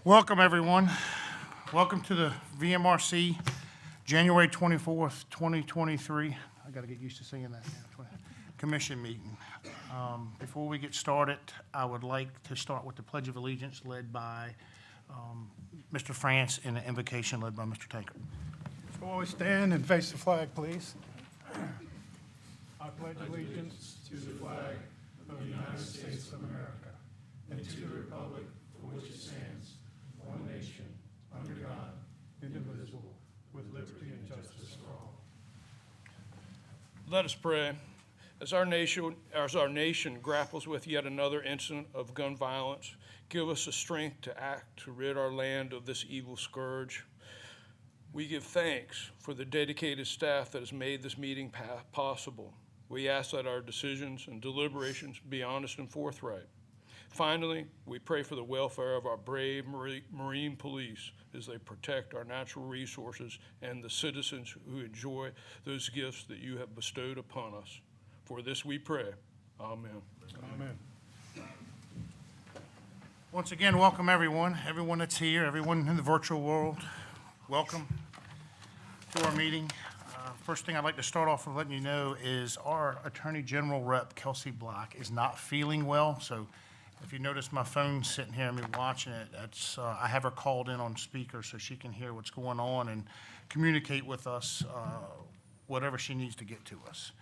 Welcome, everyone. Welcome to the VMRC January 24th, 2023. I got to get used to saying that now. Commission meeting. Before we get started, I would like to start with the Pledge of Allegiance led by Mr. France and the invocation led by Mr. Tankard. Before we stand and face the flag, please. I pledge allegiance to the flag of the United States of America and to the republic for which it stands, one nation, under God, indivisible, with liberty and justice for all. Let us pray. As our nation grapples with yet another incident of gun violence, give us the strength to act to rid our land of this evil scourge. We give thanks for the dedicated staff that has made this meeting possible. We ask that our decisions and deliberations be honest and forthright. Finally, we pray for the welfare of our brave Marine police as they protect our natural resources and the citizens who enjoy those gifts that you have bestowed upon us. For this we pray. Amen. Amen. Once again, welcome everyone that's here, everyone in the virtual world. Welcome to our meeting. First thing I'd like to start off with letting you know is our Attorney General Rep. Kelsey Black is not feeling well, so if you notice my phone sitting here and me watching it, that's I have her called in on speaker so she can hear what's going on and communicate with us whatever she needs to get to us.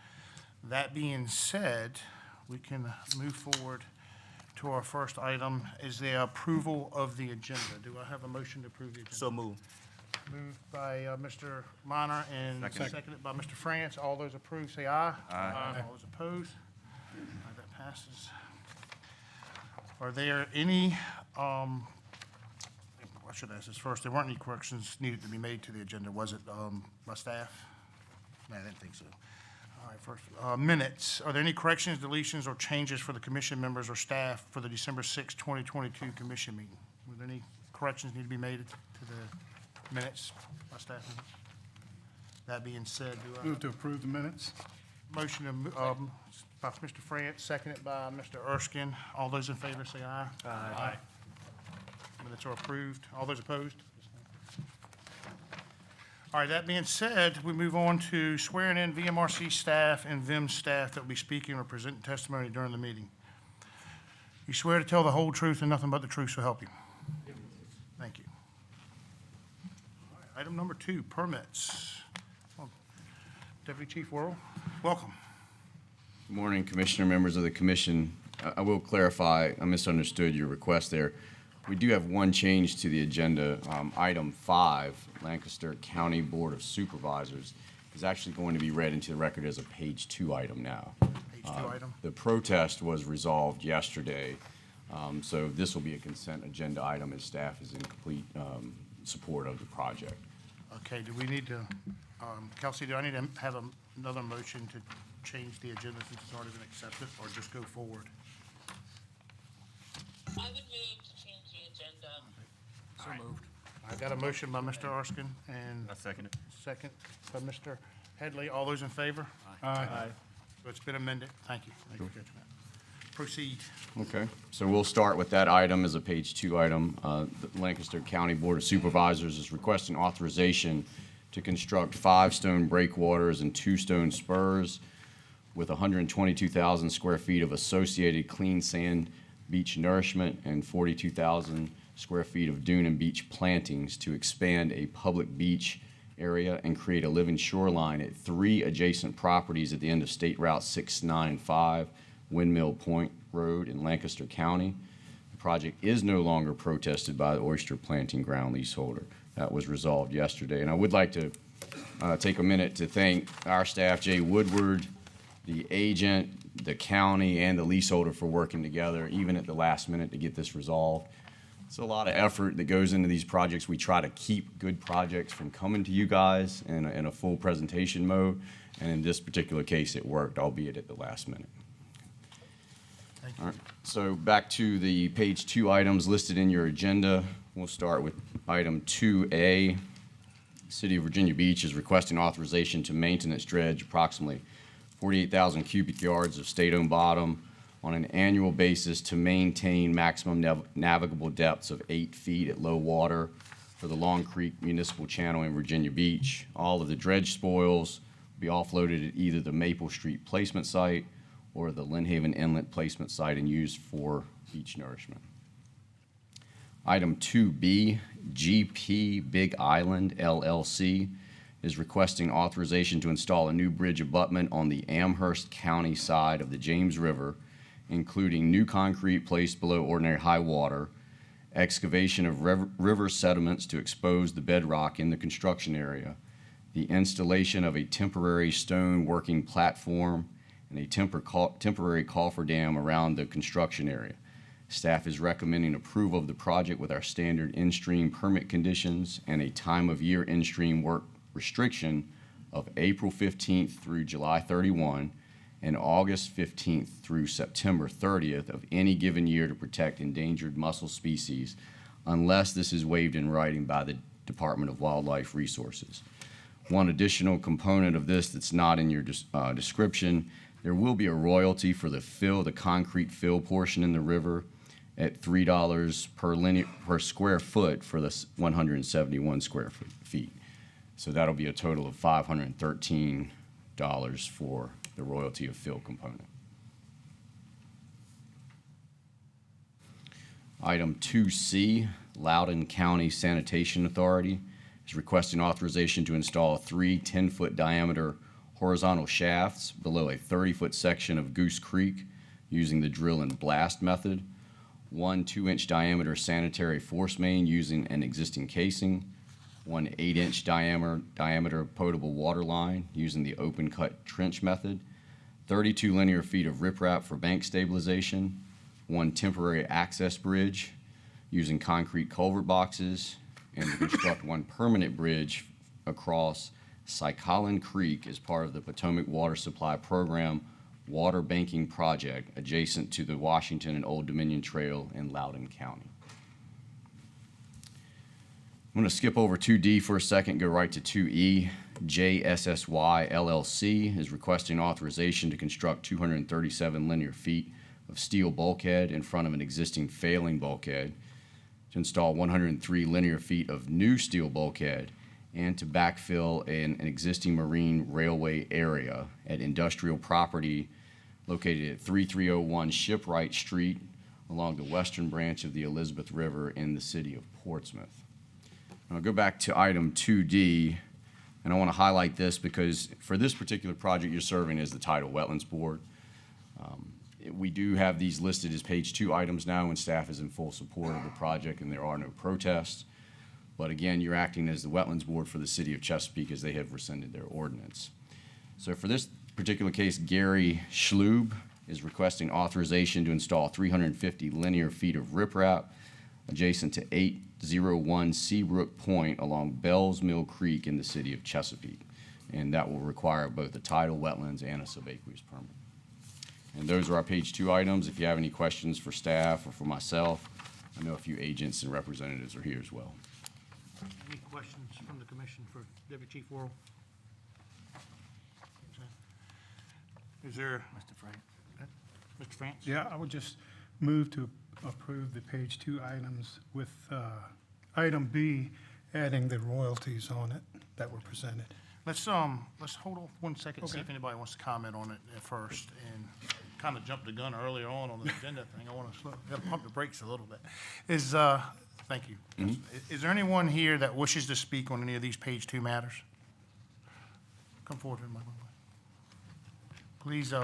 That being said, we can move forward to our first item is the approval of the agenda. Do I have a motion to approve the agenda? So moved. Moved by Mr. Minor and seconded by Mr. France. All those approved, say aye. Aye. All those opposed? All right, that passes. Are there any, I should ask this first, there weren't any corrections needed to be made to the agenda, was it, by staff? No, I didn't think so. All right, first, minutes. Are there any corrections, deletions, or changes for the commission members or staff for the December 6, 2022 commission meeting? Were there any corrections need to be made to the minutes by staff? That being said, do I? Move to approve the minutes. Motion by Mr. France, seconded by Mr. Erskine. All those in favor say aye. Aye. Minutes are approved. All those opposed? All right, that being said, we move on to swearing in VMRC staff and VIM staff that will be speaking or presenting testimony during the meeting. You swear to tell the whole truth and nothing but the truth, so help you. Thank you. All right, item number 2, permits. Deputy Chief Worrell, welcome. Good morning, Commissioner, members of the Commission. I will clarify, I misunderstood your request there. We do have one change to the agenda. Item 5, Lancaster County Board of Supervisors, is actually going to be read into the record as a page 2 item now. Page 2 item. The protest was resolved yesterday, so this will be a consent agenda item as staff is in complete support of the project. Okay, do we need to, Kelsey, do I need to have another motion to change the agenda since it's already been accepted, or just go forward? I would move to change the agenda. So moved. I got a motion by Mr. Erskine and I second it. second by Mr. Headley. All those in favor? Aye. So it's been amended. Thank you. Thank you for catching that. Proceed. Okay, so we'll start with that item as a page 2 item. The Lancaster County Board of Supervisors is requesting authorization to construct 5 stone breakwaters and 2 stone spurs with 122,000 square feet of associated clean sand beach nourishment and 42,000 square feet of dune and beach plantings to expand a public beach area and create a living shoreline at 3 adjacent properties at the end of State Route 695, Windmill Point Road in Lancaster County. The project is no longer protested by the oyster planting ground leaseholder. That was resolved yesterday. And I would like to take a minute to thank our staff, Jay Woodward, the agent, the county, and the leaseholder for working together, even at the last minute, to get this resolved. It's a lot of effort that goes into these projects. We try to keep good projects from coming to you guys in a full presentation mode. And in this particular case, it worked, albeit at the last minute. Thank you. All right, so back to the page 2 items listed in your agenda. We'll start with item 2A. The City of Virginia Beach is requesting authorization to maintenance dredge approximately 48,000 cubic yards of state-owned bottom on an annual basis to maintain maximum navigable depths of 8 feet at low water for the Long Creek Municipal Channel in Virginia Beach. All of the dredge spoils will be offloaded at either the Maple Street placement site or the Lynn Haven Inlet placement site and used for beach nourishment. Item 2B, GP Big Island LLC is requesting authorization to install a new bridge abutment on the Amherst County side of the James River, including new concrete placed below ordinary high water, excavation of river sediments to expose the bedrock in the construction area, the installation of a temporary stone working platform, and a temporary cofferdam around the construction area. Staff is recommending approval of the project with our standard in-stream permit conditions and a time of year in-stream work restriction of April 15th through July 31 and August 15th through September 30th of any given year to protect endangered mussel species, unless this is waived in writing by the Department of Wildlife Resources. One additional component of this that's not in your description, there will be a royalty for the concrete fill portion in the river at $3 per square foot for the 171 square feet. So that'll be a total of $513 for the royalty of fill component. Item 2C, Loudoun County Sanitation Authority is requesting authorization to install 3 10-foot diameter horizontal shafts below a 30-foot section of Goose Creek using the drill and blast method, 1 2-inch diameter sanitary force main using an existing casing, 1 8-inch diameter potable water line using the open cut trench method, 32 linear feet of riprap for bank stabilization, 1 temporary access bridge using concrete culvert boxes, and to construct 1 permanent bridge across Sycolin Creek as part of the Potomac Water Supply Program water banking project adjacent to the Washington and Old Dominion Trail in Loudoun County. I'm going to skip over 2D for a second, go right to 2E. JSSY LLC is requesting authorization to construct 237 linear feet of steel bulkhead in front of an existing failing bulkhead, to install 103 linear feet of new steel bulkhead, and to backfill an existing marine railway area at industrial property located at 3301 Shipwright Street along the western branch of the Elizabeth River in the city of Portsmouth. I'll go back to item 2D, and I want to highlight this because for this particular project, you're serving as the Tidal Wetlands Board. We do have these listed as page 2 items now, and staff is in full support of the project and there are no protests. But again, you're acting as the Wetlands Board for the city of Chesapeake as they have rescinded their ordinance. So for this particular case, Gary Schlube is requesting authorization to install 350 linear feet of riprap adjacent to 801 Seabrook Point along Bells Mill Creek in the city of Chesapeake. And that will require both a tidal wetlands and a subaqueous permit. And those are our page 2 items. If you have any questions for staff or for myself, I know a few agents and representatives are here as well. Any questions from the commission for Deputy Chief Worrell? Is there? Mr. France. Mr. France? Yeah, I would just move to approve the page 2 items with item B, adding the royalties on it that were presented. Let's hold off 1 second, see Okay. if anybody wants to comment on it at first, and kind of jumped the gun earlier on the agenda thing. I want to gotta pump the brakes a little bit. Thank you. Is there anyone here that wishes to speak on any of these page 2 matters? Come forward to the microphone. Please,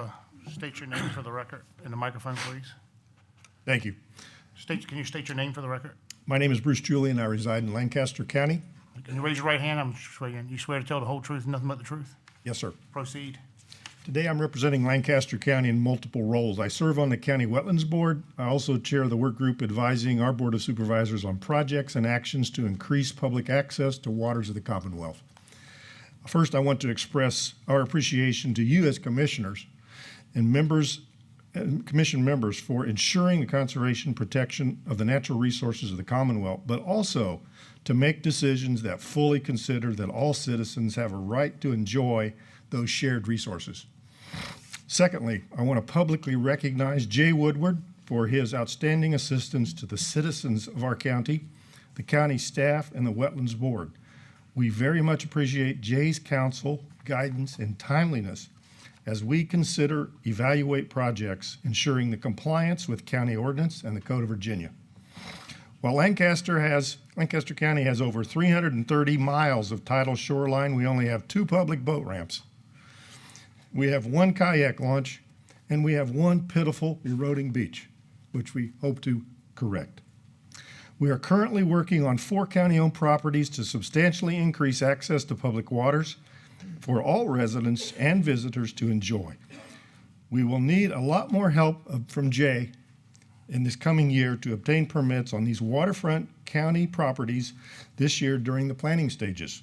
state your name for the record in the microphone, please. Thank you. Can you state your name for the record? My name is Bruce Julian. I reside in Lancaster County. Can you raise your right hand? I'm swearing. You swear to tell the whole truth and nothing but the truth? Yes, sir. Proceed. Today I'm representing Lancaster County in multiple roles. I serve on the County Wetlands Board. I also chair the work group advising our Board of Supervisors on projects and actions to increase public access to waters of the Commonwealth. First, I want to express our appreciation to you as commissioners and commission members for ensuring the conservation protection of the natural resources of the Commonwealth, but also to make decisions that fully consider that all citizens have a right to enjoy those shared resources. Secondly, I want to publicly recognize Jay Woodward for his outstanding assistance to the citizens of our county, the county staff, and the Wetlands Board. We very much appreciate Jay's counsel, guidance, and timeliness as we consider, evaluate projects, ensuring the compliance with county ordinance and the Code of Virginia. While Lancaster County has over 330 miles of tidal shoreline, we only have 2 public boat ramps. We have 1 kayak launch, and we have 1 pitiful eroding beach, which we hope to correct. We are currently working on 4 county-owned properties to substantially increase access to public waters for all residents and visitors to enjoy. We will need a lot more help from Jay in this coming year to obtain permits on these waterfront county properties this year during the planning stages.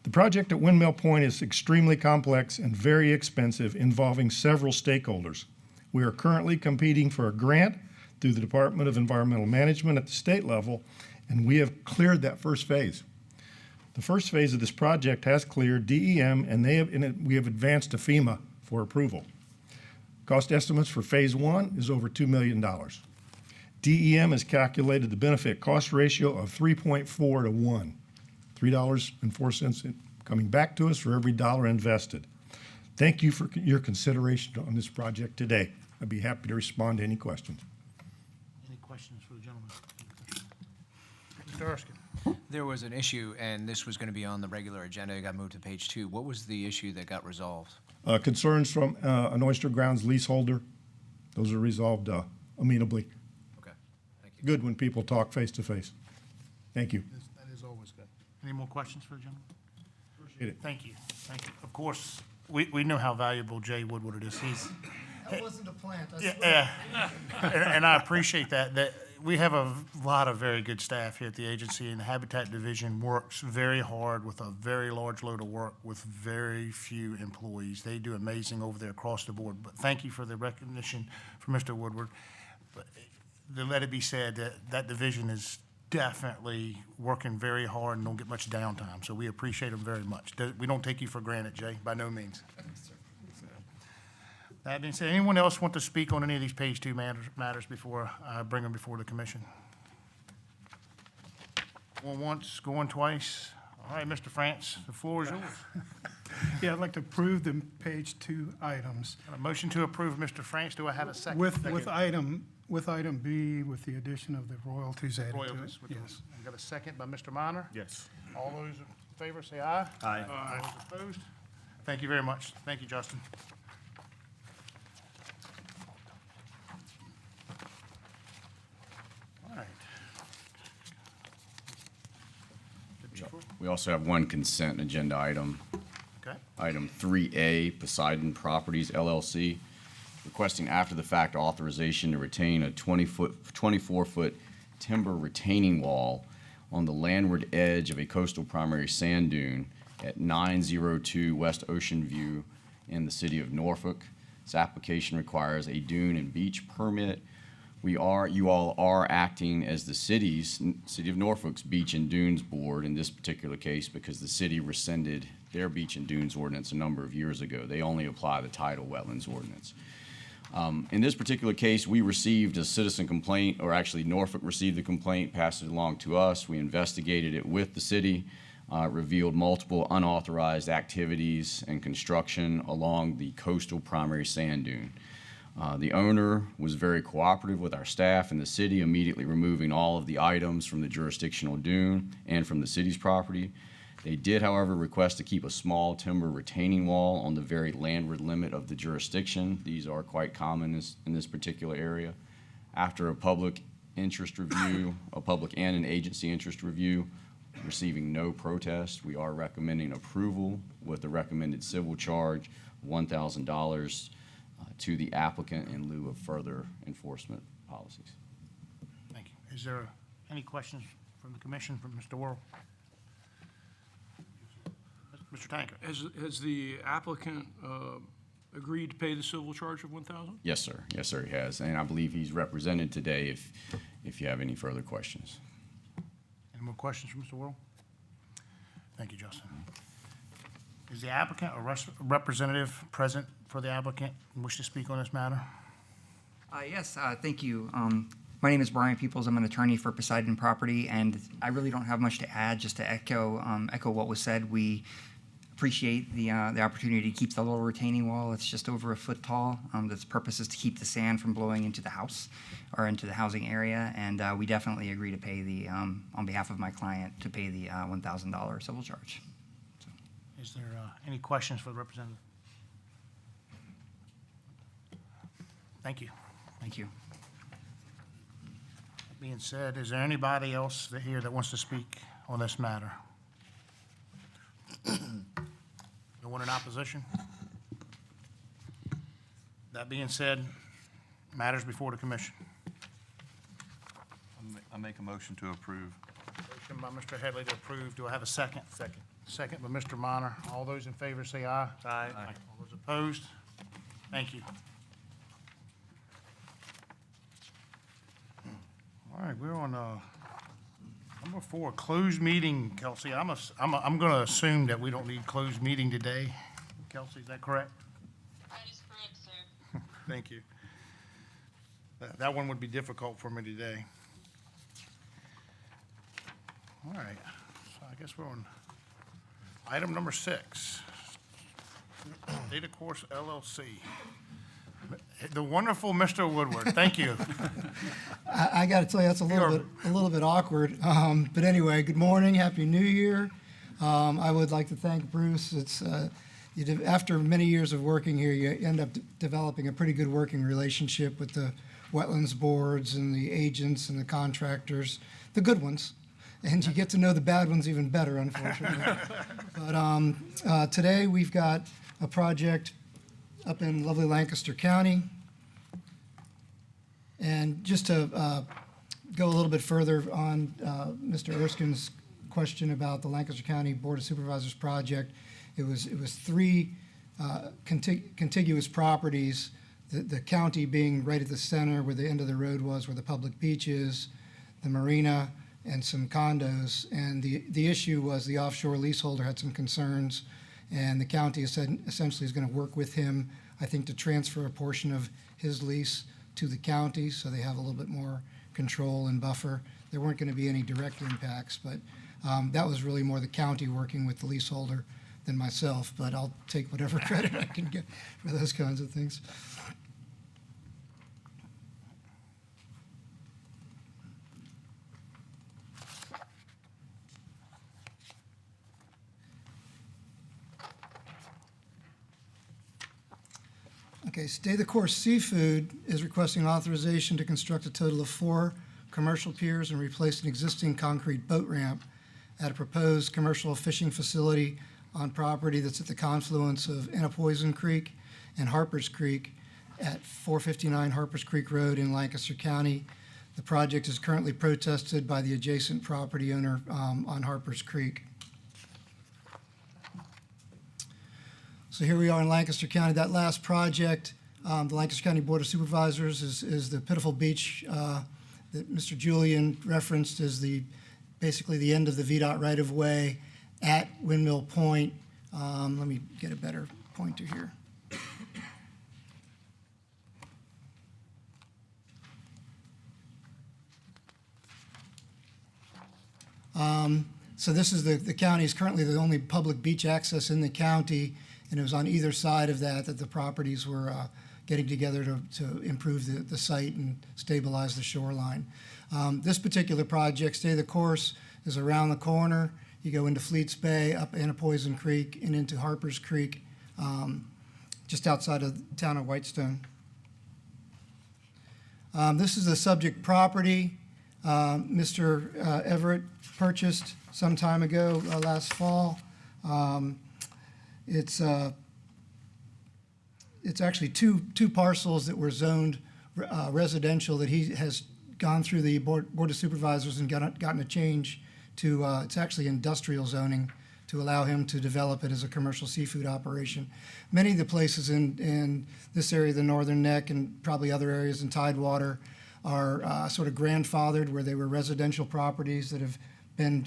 The project at Windmill Point is extremely complex and very expensive, involving several stakeholders. We are currently competing for a grant through the Department of Environmental Management at the state level, and we have cleared that first phase. The first phase of this project has cleared DEM, and we have advanced to FEMA for approval. Cost estimates for phase 1 is over $2 million. DEM has calculated the benefit-cost ratio of 3.4 to 1. $3.04 coming back to us for every dollar invested. Thank you for your consideration on this project today. I'd be happy to respond to any questions. Any questions for the gentleman? Mr. Erskine? There was an issue, and this was going to be on the regular agenda. It got moved to page 2. What was the issue that got resolved? Concerns from an Oyster Grounds leaseholder, those are resolved amenably. Okay, thank you. Good when people talk face to face. Thank you. That is always good. Any more questions for the gentleman? Appreciate it. Thank you. Thank you. Of course, we know how valuable Jay Woodward is. That wasn't a plant, I swear. Yeah, and I appreciate that we have a lot of very good staff here at the agency, and the Habitat Division works very hard with a very large load of work with very few employees. They do amazing over there across the board. But thank you for the recognition for Mr. Woodward. But to let it be said that that division is definitely working very hard and don't get much downtime. So we appreciate them very much. We don't take you for granted, Jay, by no means. That being said, anyone else want to speak on any of these page 2 matters before I bring them before the commission? Going once, going twice. All right, Mr. France, the floor is yours. Yeah, I'd like to approve the page 2 items Got a motion to approve, Mr. France. Do I have a second? with item B, with the addition of the royalties added to it. Royalties. Yes. I got a second by Mr. Minor. Yes. All those in favor say aye. Aye. All those opposed? Thank you very much. Thank you, Justin. All right. We also have 1 consent agenda item. Okay. Item 3A, Poseidon Properties LLC, requesting after-the-fact authorization to retain a 24-foot timber retaining wall on the landward edge of a coastal primary sand dune at 902 West Ocean View in the city of Norfolk. This application requires a dune and beach permit. You all are acting as the City of Norfolk's Beach and Dunes Board in this particular case because the city rescinded their Beach and Dunes ordinance a number of years ago. They only apply the tidal wetlands ordinance. In this particular case, we received a citizen complaint, or actually Norfolk received the complaint, passed it along to us. We investigated it with the city, revealed multiple unauthorized activities and construction along the coastal primary sand dune. The owner was very cooperative with our staff and the city, immediately removing all of the items from the jurisdictional dune and from the city's property. They did, however, request to keep a small timber retaining wall on the very landward limit of the jurisdiction. These are quite common in this particular area. After a public interest review, a public and an agency interest review, receiving no protest, we are recommending approval with a recommended civil charge of $1,000 to the applicant in lieu of further enforcement policies. Thank you. Is there any questions from the commission from Mr. Worrell? Mr. Tanker? Has the applicant agreed to pay the civil charge of $1,000? Yes, sir. Yes, sir, he has. And I believe he's represented today if you have any further questions. Any more questions from Mr. Worrell? Thank you, Justin. Is the applicant or representative present for the applicant and wish to speak on this matter? Yes, thank you. My name is Brian Peoples. I'm an attorney for Poseidon Property, and I really don't have much to add, just to echo what was said. We appreciate the opportunity to keep the little retaining wall. It's just over a foot tall. Its purpose is to keep the sand from blowing into the house or into the housing area, and we definitely agree to pay the, on behalf of my client, to pay the $1,000 civil charge. Is there any questions for the representative? Thank you. Thank you. That being said, is there anybody else here that wants to speak on this matter? No one in opposition? That being said, matters before the commission. I make a motion to approve. Motion by Mr. Headley to approve. Do I have a second? Second. Second by Mr. Minor. All those in favor say aye. Aye. All those opposed? Thank you. All right, we're on number 4, closed meeting. Kelsey, I'm going to assume that we don't need closed meeting today. Kelsey, is that correct? That is correct, sir. Thank you. That one would be difficult for me today. All right, so I guess we're on item number 6. Data Course LLC. The wonderful Mr. Woodward, thank you. I got to tell you, that's a little bit awkward. But anyway, good morning, Happy New Year. I would like to thank Bruce. It's after many years of working here, you end up developing a pretty good working relationship with the wetlands boards and the agents and the contractors, the good ones. And you get to know the bad ones even better, unfortunately. But today we've got a project up in lovely Lancaster County. And just to go a little bit further on Mr. Erskine's question about the Lancaster County Board of Supervisors project, it was 3 contiguous properties, the county being right at the center where the end of the road was, where the public beach is, the marina, and some condos. And the issue was the offshore leaseholder had some concerns, and the county essentially is going to work with him, I think, to transfer a portion of his lease to the county so they have a little bit more control and buffer. There weren't going to be any direct impacts, but that was really more the county working with the leaseholder than myself, but I'll take whatever credit I can get for those kinds of things. Okay, Stay the Course Seafood is requesting authorization to construct a total of 4 commercial piers and replace an existing concrete boat ramp at a proposed commercial fishing facility on property that's at the confluence of Annapoisin Creek and Harpers Creek at 459 Harpers Creek Road in Lancaster County. The project is currently protested by the adjacent property owner on Harpers Creek. So here we are in Lancaster County. That last project, the Lancaster County Board of Supervisors is the Pitiful Beach that Mr. Julian referenced as basically the end of the VDOT right-of-way at Windmill Point. Let me get a better pointer here. So this is the county is currently the only public beach access in the county, and it was on either side of that the properties were getting together to improve the site and stabilize the shoreline. This particular project, Stay the Course, is around the corner. You go into Fleets Bay, up Annapoisin Creek, and into Harpers Creek, just outside of the town of Whitestone. This is the subject property Mr. Everett purchased some time ago, last fall. It's actually two parcels that were zoned residential that he has gone through the Board of Supervisors and gotten a change to, it's actually industrial zoning to allow him to develop it as a commercial seafood operation. Many of the places in this area, the Northern Neck, and probably other areas in Tidewater are sort of grandfathered where they were residential properties that have been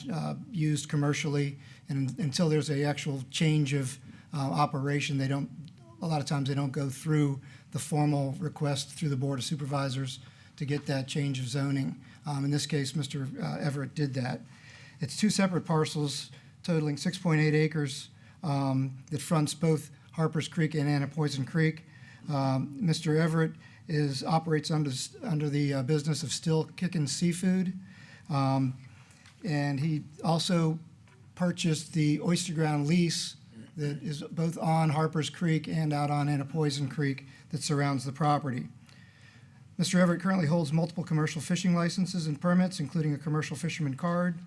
used commercially, and until there's a actual change of operation. A lot of times they don't go through the formal request through the Board of Supervisors to get that change of zoning. In this case, Mr. Everett did that. It's two separate parcels totaling 6.8 acres that fronts both Harpers Creek and Annapoisin Creek. Mr. Everett operates under the business of Still Kickin' Seafood. And he also purchased the oyster ground lease that is both on Harpers Creek and out on Annapoisin Creek that surrounds the property. Mr. Everett currently holds multiple commercial fishing licenses and permits, including a commercial fisherman card,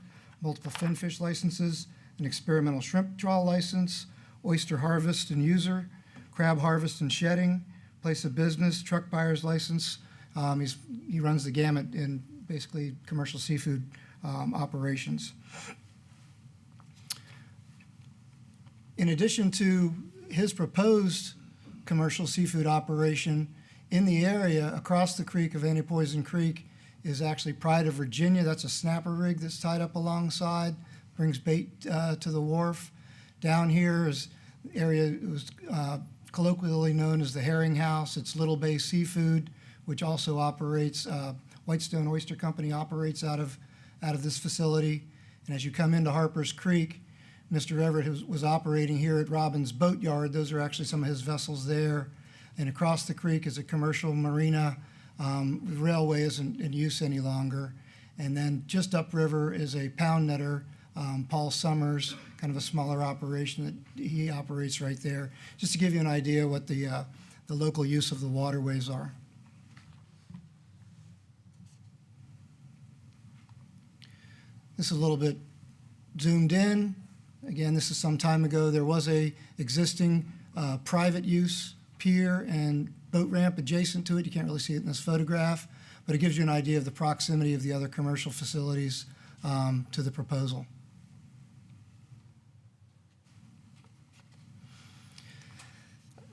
multiple finfish licenses, an experimental shrimp trawl license, oyster harvest and user, crab harvest and shedding, place of business, truck buyer's license. He runs the gamut in basically commercial seafood operations. In addition to his proposed commercial seafood operation, in the area across the creek of Annapoisin Creek is actually Pride of Virginia. That's a snapper rig that's tied up alongside, brings bait to the wharf. Down here is the area, it was colloquially known as the Herring House. It's Little Bay Seafood, which also operates, Whitestone Oyster Company operates out of this facility. And as you come into Harpers Creek, Mr. Everett was operating here at Robbins Boat Yard. Those are actually some of his vessels there. And across the creek is a commercial marina. The railway isn't in use any longer. And then just upriver is a pound netter, Paul Summers, kind of a smaller operation that he operates right there, just to give you an idea what the local use of the waterways are. This is a little bit zoomed in. Again, this is some time ago. There was a existing private use pier and boat ramp adjacent to it. You can't really see it in this photograph, but it gives you an idea of the proximity of the other commercial facilities to the proposal.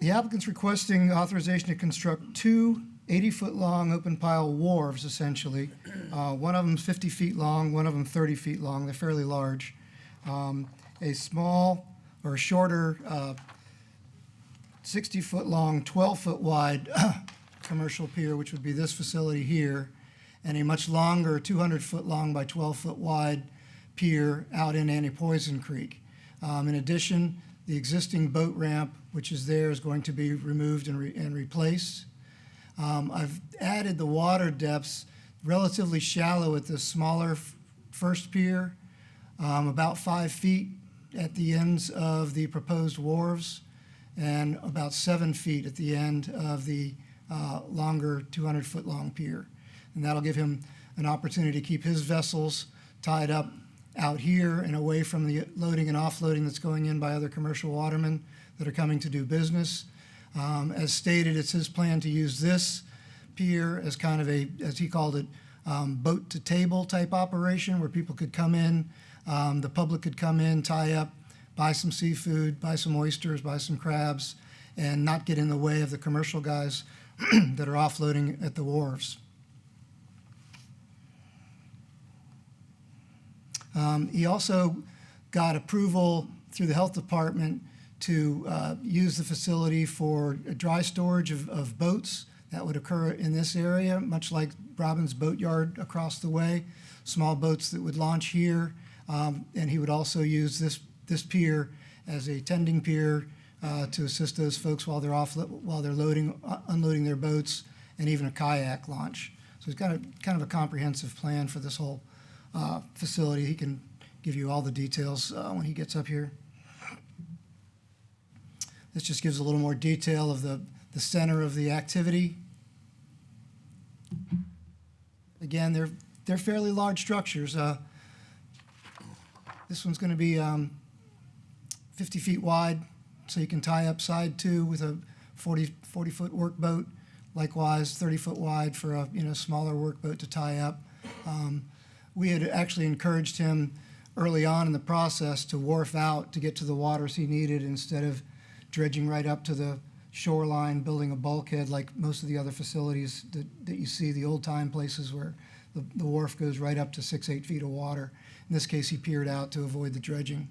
The applicant's requesting authorization to construct two 80-foot-long open-pile wharves, essentially. One of them is 50 feet long, one of them 30 feet long. They're fairly large. A small or shorter 60-foot-long, 12-foot-wide commercial pier, which would be this facility here, and a much longer 200-foot-long by 12-foot-wide pier out in Annapoisin Creek. In addition, the existing boat ramp, which is there, is going to be removed and replaced. I've added the water depths relatively shallow at the smaller first pier, about 5 feet at the ends of the proposed wharves, and about 7 feet at the end of the longer 200-foot-long pier. And that'll give him an opportunity to keep his vessels tied up out here and away from the loading and offloading that's going in by other commercial watermen that are coming to do business. As stated, it's his plan to use this pier as kind of a, as he called it, boat-to-table type operation where people could come in, the public could come in, tie up, buy some seafood, buy some oysters, buy some crabs, and not get in the way of the commercial guys that are offloading at the wharves. He also got approval through the health department to use the facility for a dry storage of boats. That would occur in this area, much like Robbins Boat Yard across the way, small boats that would launch here. And he would also use this pier as a tending pier to assist those folks while they're loading, unloading their boats, and even a kayak launch. So he's got kind of a comprehensive plan for this whole facility. He can give you all the details when he gets up here. This just gives a little more detail of the center of the activity. Again, they're fairly large structures. This one's going to be 50 feet wide, so you can tie up side two with a 40-foot workboat. Likewise, 30-foot wide for a smaller workboat to tie up. We had actually encouraged him early on in the process to wharf out to get to the waters he needed instead of dredging right up to the shoreline, building a bulkhead like most of the other facilities that you see, the old-time places where the wharf goes right up to 6-8 feet of water. In this case, he piered out to avoid the dredging.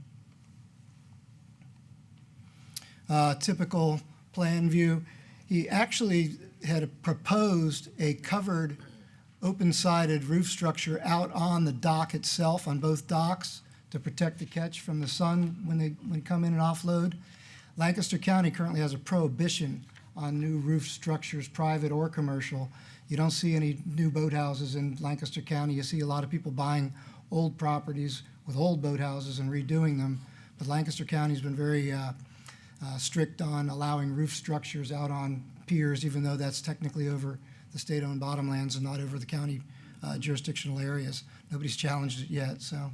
typical plan view. He actually had proposed a covered, open-sided roof structure out on the dock itself, on both docks, to protect the catch from the sun when they come in and offload. Lancaster County currently has a prohibition on new roof structures, private or commercial. You don't see any new boathouses in Lancaster County. You see a lot of people buying old properties with old boathouses and redoing them. But Lancaster County's been very strict on allowing roof structures out on piers, even though that's technically over the state-owned bottomlands and not over the county jurisdictional areas. Nobody's challenged it yet. So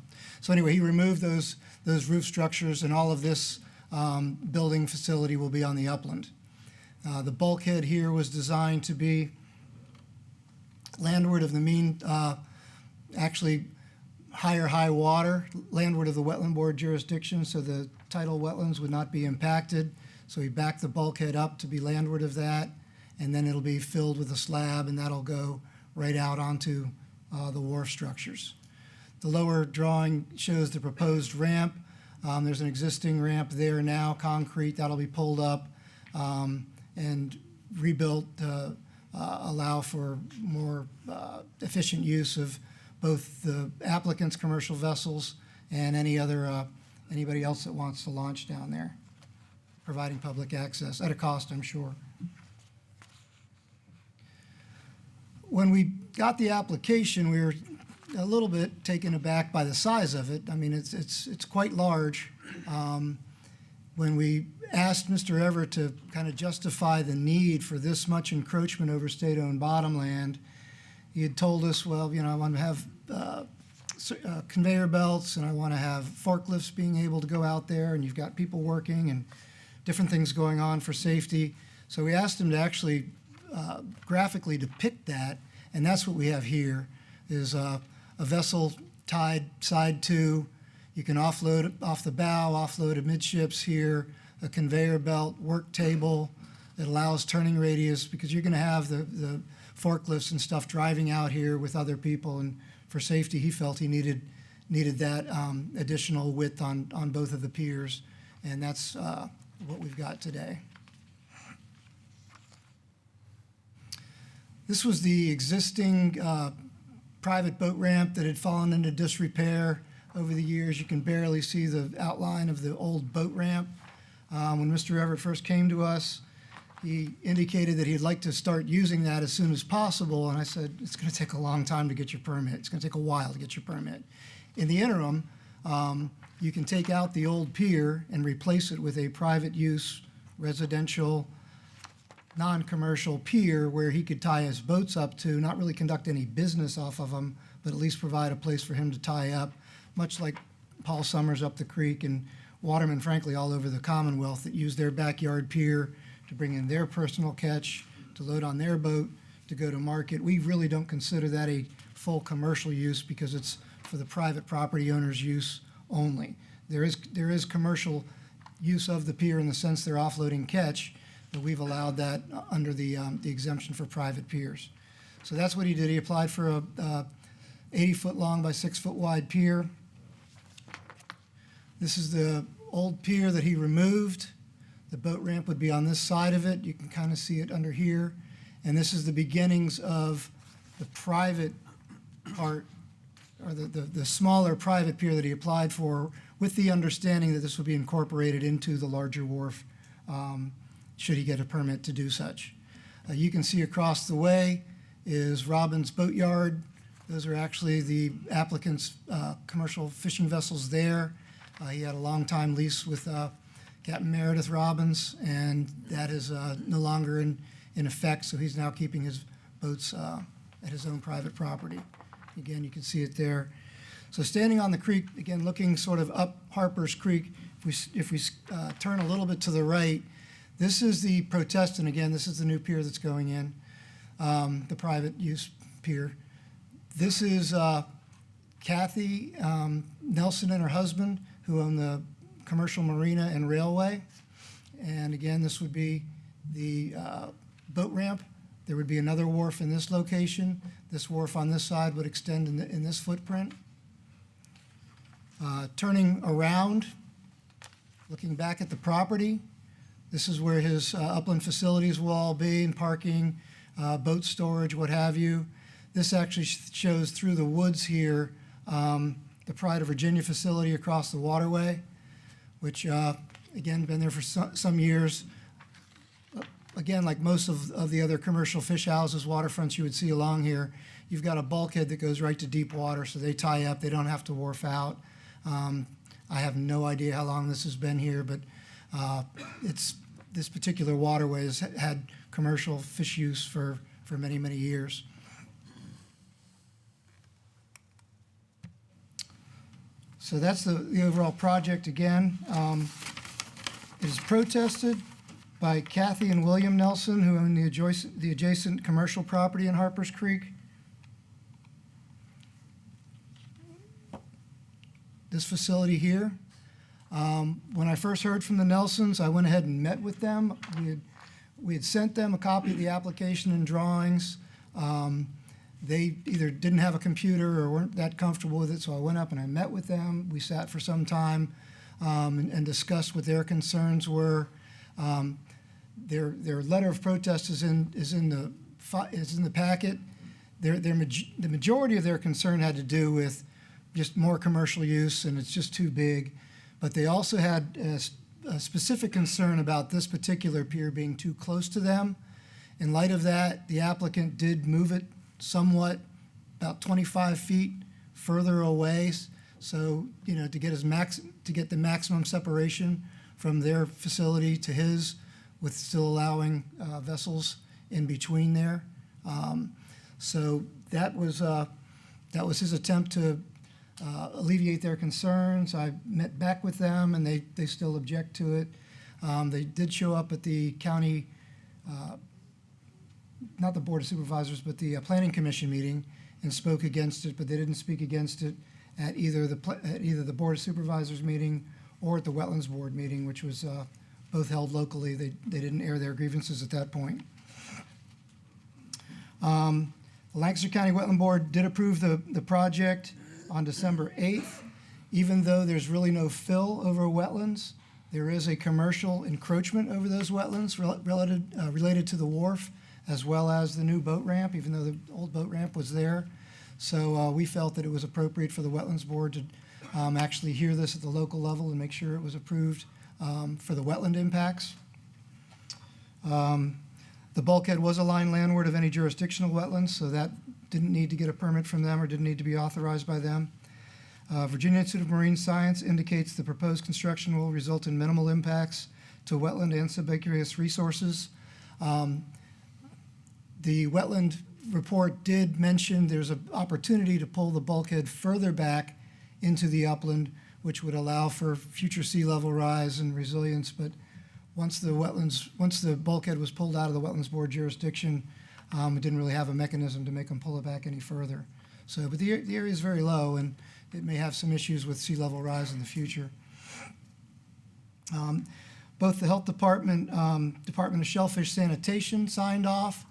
anyway, he removed those roof structures, and all of this building facility will be on the upland. The bulkhead here was designed to be landward of the mean, actually higher high water, landward of the wetland board jurisdiction, so the tidal wetlands would not be impacted. So he backed the bulkhead up to be landward of that, and then it'll be filled with a slab, and that'll go right out onto the wharf structures. The lower drawing shows the proposed ramp. There's an existing ramp there now, concrete, that'll be pulled up and rebuilt to allow for more efficient use of both the applicant's commercial vessels and anybody else that wants to launch down there, providing public access at a cost, I'm sure. When we got the application, we were a little bit taken aback by the size of it. I mean, it's quite large. When we asked Mr. Everett to kind of justify the need for this much encroachment over state-owned bottomland, he had told us, well, I want to have conveyor belts, and I want to have forklifts being able to go out there, and you've got people working and different things going on for safety. So we asked him to actually graphically depict that, and that's what we have here, is a vessel tied side to. You can offload off the bow, offload amidships here, a conveyor belt, work table. It allows turning radius, because you're going to have the forklifts and stuff driving out here with other people, and for safety, he felt he needed that additional width on both of the piers, and that's what we've got today. This was the existing private boat ramp that had fallen into disrepair over the years. You can barely see the outline of the old boat ramp. When Mr. Everett first came to us, he indicated that he'd like to start using that as soon as possible, and I said, it's going to take a long time to get your permit. It's going to take a while to get your permit. In the interim, you can take out the old pier and replace it with a private use, residential, non-commercial pier where he could tie his boats up to, not really conduct any business off of them, but at least provide a place for him to tie up, much like Paul Summers up the creek and watermen, frankly, all over the Commonwealth that use their backyard pier to bring in their personal catch, to load on their boat, to go to market. We really don't consider that a full commercial use because it's for the private property owner's use only. There is commercial use of the pier in the sense they're offloading catch, but we've allowed that under the exemption for private piers. So that's what he did. He applied for a 80-foot long by 6-foot wide pier. This is the old pier that he removed. The boat ramp would be on this side of it. You can kind of see it under here. And this is the beginnings of the private part, or the smaller private pier that he applied for, with the understanding that this would be incorporated into the larger wharf should he get a permit to do such. You can see across the way is Robbins Boatyard. Those are actually the applicant's commercial fishing vessels there. He had a long-time lease with Captain Meredith Robbins, and that is no longer in effect, so he's now keeping his boats at his own private property. Again, you can see it there. So standing on the creek, again, looking sort of up Harper's Creek, if we turn a little bit to the right, this is the Protestant. Again, this is the new pier that's going in, the private use pier. This is Kathy Nelson and her husband, who own the commercial marina and railway. And again, this would be the boat ramp. There would be another wharf in this location. This wharf on this side would extend in this footprint. Turning around, looking back at the property, This is where his upland facilities will all be, and parking, boat storage, what have you. This actually shows through the woods here, the Pride of Virginia facility across the waterway, which, again, been there for some years. Again, like most of the other commercial fish houses, waterfronts you would see along here, you've got a bulkhead that goes right to deep water, so they tie up, they don't have to wharf out. I have no idea how long this has been here, but this particular waterway has had commercial fish use for many, many years. So that's the overall project again. It is protested by Kathy and William Nelson, who own the adjacent commercial property in Harpers Creek. This facility here. When I first heard from the Nelsons, I went ahead and met with them. We had sent them a copy of the application and drawings. They either didn't have a computer or weren't that comfortable with it, so I went up and I met with them. We sat for some time and discussed what their concerns were. Their letter of protest is in the packet. The majority of their concern had to do with just more commercial use, and it's just too big. But they also had a specific concern about this particular pier being too close to them. In light of that, the applicant did move it somewhat, about 25 feet further away, so to get the maximum separation from their facility to his, with still allowing vessels in between there. So that was his attempt to alleviate their concerns. I met back with them, and they still object to it. They did show up at the county, not the Board of Supervisors, but the Planning Commission meeting and spoke against it, but they didn't speak against it at either the Board of Supervisors meeting or at the Wetlands Board meeting, which was both held locally. They didn't air their grievances at that point. The Lancaster County Wetland Board did approve the project on December 8th. Even though there's really no fill over wetlands, there is a commercial encroachment over those wetlands related to the wharf, as well as the new boat ramp, even though the old boat ramp was there. So we felt that it was appropriate for the Wetlands Board to actually hear this at the local level and make sure it was approved for the wetland impacts. The bulkhead was a line landward of any jurisdictional wetlands, so that didn't need to get a permit from them or didn't need to be authorized by them. Virginia Institute of Marine Science indicates the proposed construction will result in minimal impacts to wetland and subaqueous resources. The wetland report did mention there's an opportunity to pull the bulkhead further back into the upland, which would allow for future sea level rise and resilience. But once the bulkhead was pulled out of the Wetlands Board jurisdiction, it didn't really have a mechanism to make them pull it back any further. So, but the area is very low, and it may have some issues with sea level rise in the future. Both the Health Department, Department of Shellfish Sanitation signed off.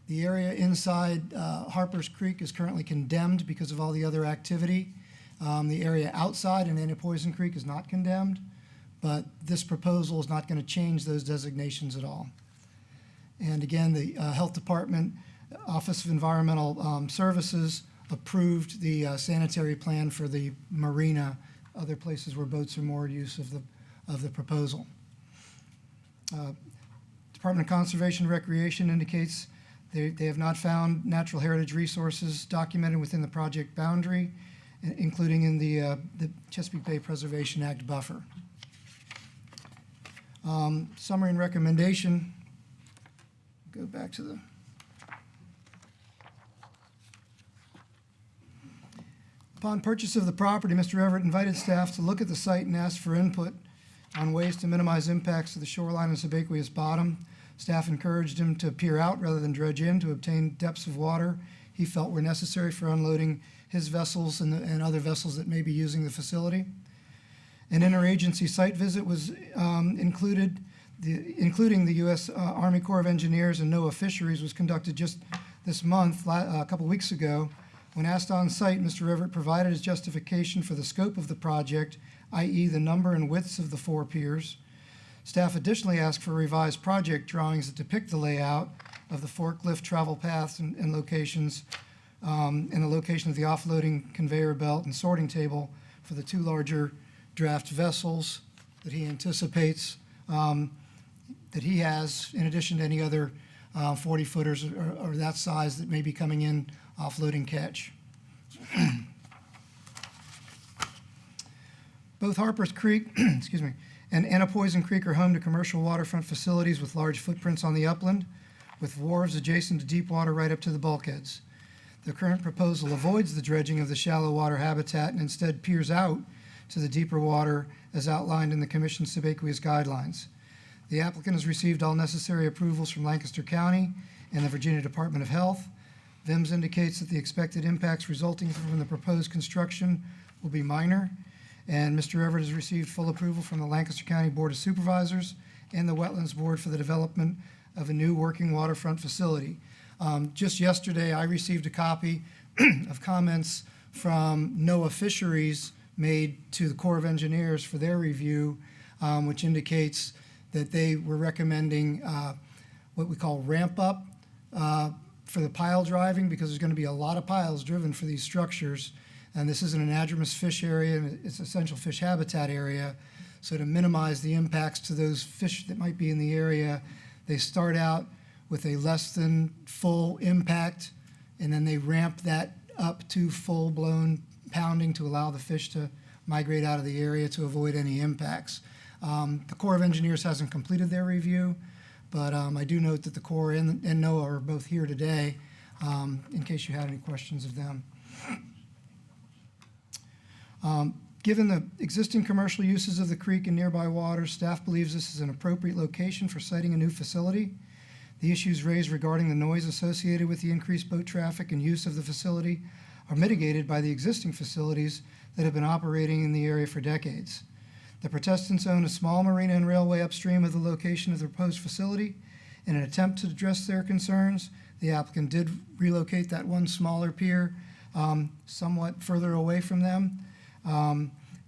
The area inside Harpers Creek is currently condemned because of all the other activity. The area outside in Antipoison Creek is not condemned, but this proposal is not going to change those designations at all. And again, the Health Department, Office of Environmental Services approved the sanitary plan for the marina, other places where boats are moored, use of the proposal. Department of Conservation and Recreation indicates they have not found natural heritage resources documented within the project boundary, including in the Chesapeake Bay Preservation Act buffer. Summary and recommendation. Go back to the. Upon purchase of the property, Mr. Everett invited staff to look at the site and ask for input on ways to minimize impacts to the shoreline and subaqueous bottom. Staff encouraged him to peer out rather than dredge in to obtain depths of water he felt were necessary for unloading his vessels and other vessels that may be using the facility. An interagency site visit was including the U.S. Army Corps of Engineers and NOAA Fisheries was conducted just this month, a couple weeks ago. When asked on site, Mr. Everett provided his justification for the scope of the project, i.e. the number and widths of the 4 piers. Staff additionally asked for revised project drawings that depict the layout of the forklift travel paths and locations, and the location of the offloading conveyor belt and sorting table for the 2 larger draft vessels that he anticipates that he has, in addition to any other 40-footers or that size that may be coming in offloading catch. Both Harper's Creek, excuse me, and Annapoisin Creek are home to commercial waterfront facilities with large footprints on the upland, with wharves adjacent to deep water right up to the bulkheads. The current proposal avoids the dredging of the shallow water habitat and instead peers out to the deeper water as outlined in the Commission's subaqueous guidelines. The applicant has received all necessary approvals from Lancaster County and the Virginia Department of Health. VIMS indicates that the expected impacts resulting from the proposed construction will be minor, and Mr. Everett has received full approval from the Lancaster County Board of Supervisors and the Wetlands Board for the development of a new working waterfront facility. Just yesterday, I received a copy of comments from NOAA Fisheries made to the Corps of Engineers for their review, which indicates that they were recommending what we call ramp up for the pile driving, because there's going to be a lot of piles driven for these structures. And this is an anadromous fish area, and it's essential fish habitat area. So to minimize the impacts to those fish that might be in the area, they start out with a less than full impact, and then they ramp that up to full-blown pounding to allow the fish to migrate out of the area to avoid any impacts. The Corps of Engineers hasn't completed their review, but I do note that the Corps and NOAA are both here today, in case you had any questions of them. Given the existing commercial uses of the creek and nearby waters, staff believes this is an appropriate location for siting a new facility. The issues raised regarding the noise associated with the increased boat traffic and use of the facility are mitigated by the existing facilities that have been operating in the area for decades. The Protestants own a small marina and railway upstream of the location of the proposed facility. In an attempt to address their concerns, the applicant did relocate that one smaller pier somewhat further away from them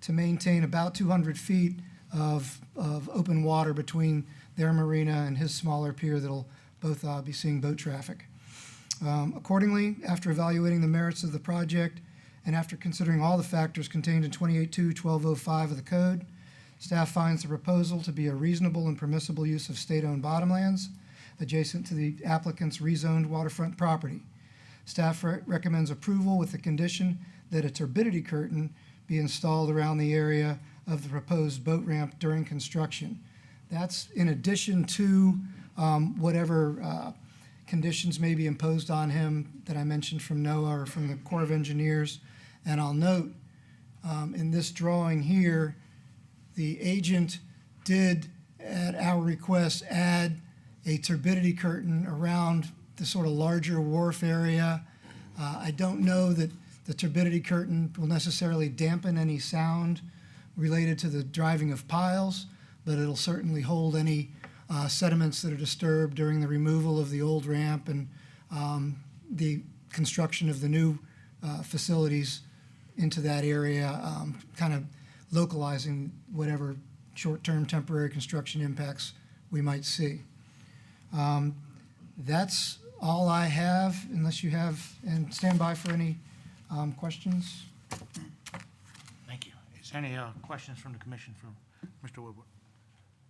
to maintain about 200 feet of open water between their marina and his smaller pier that'll both be seeing boat traffic. Accordingly, after evaluating the merits of the project and after considering all the factors contained in 28.2.1205 of the code, staff finds the proposal to be a reasonable and permissible use of state-owned bottomlands adjacent to the applicant's rezoned waterfront property. Staff recommends approval with the condition that a turbidity curtain be installed around the area of the proposed boat ramp during construction. That's in addition to whatever conditions may be imposed on him that I mentioned from NOAA or from the Corps of Engineers. And I'll note in this drawing here, the agent did, at our request, add a turbidity curtain around the sort of larger wharf area. I don't know that the turbidity curtain will necessarily dampen any sound related to the driving of piles, but it'll certainly hold any sediments that are disturbed during the removal of the old ramp and the construction of the new facilities into that area, kind of localizing whatever short-term temporary construction impacts we might see. That's all I have, unless you have, and stand by for any questions. Thank you. Is there any questions from the commission for Mr. Woodward?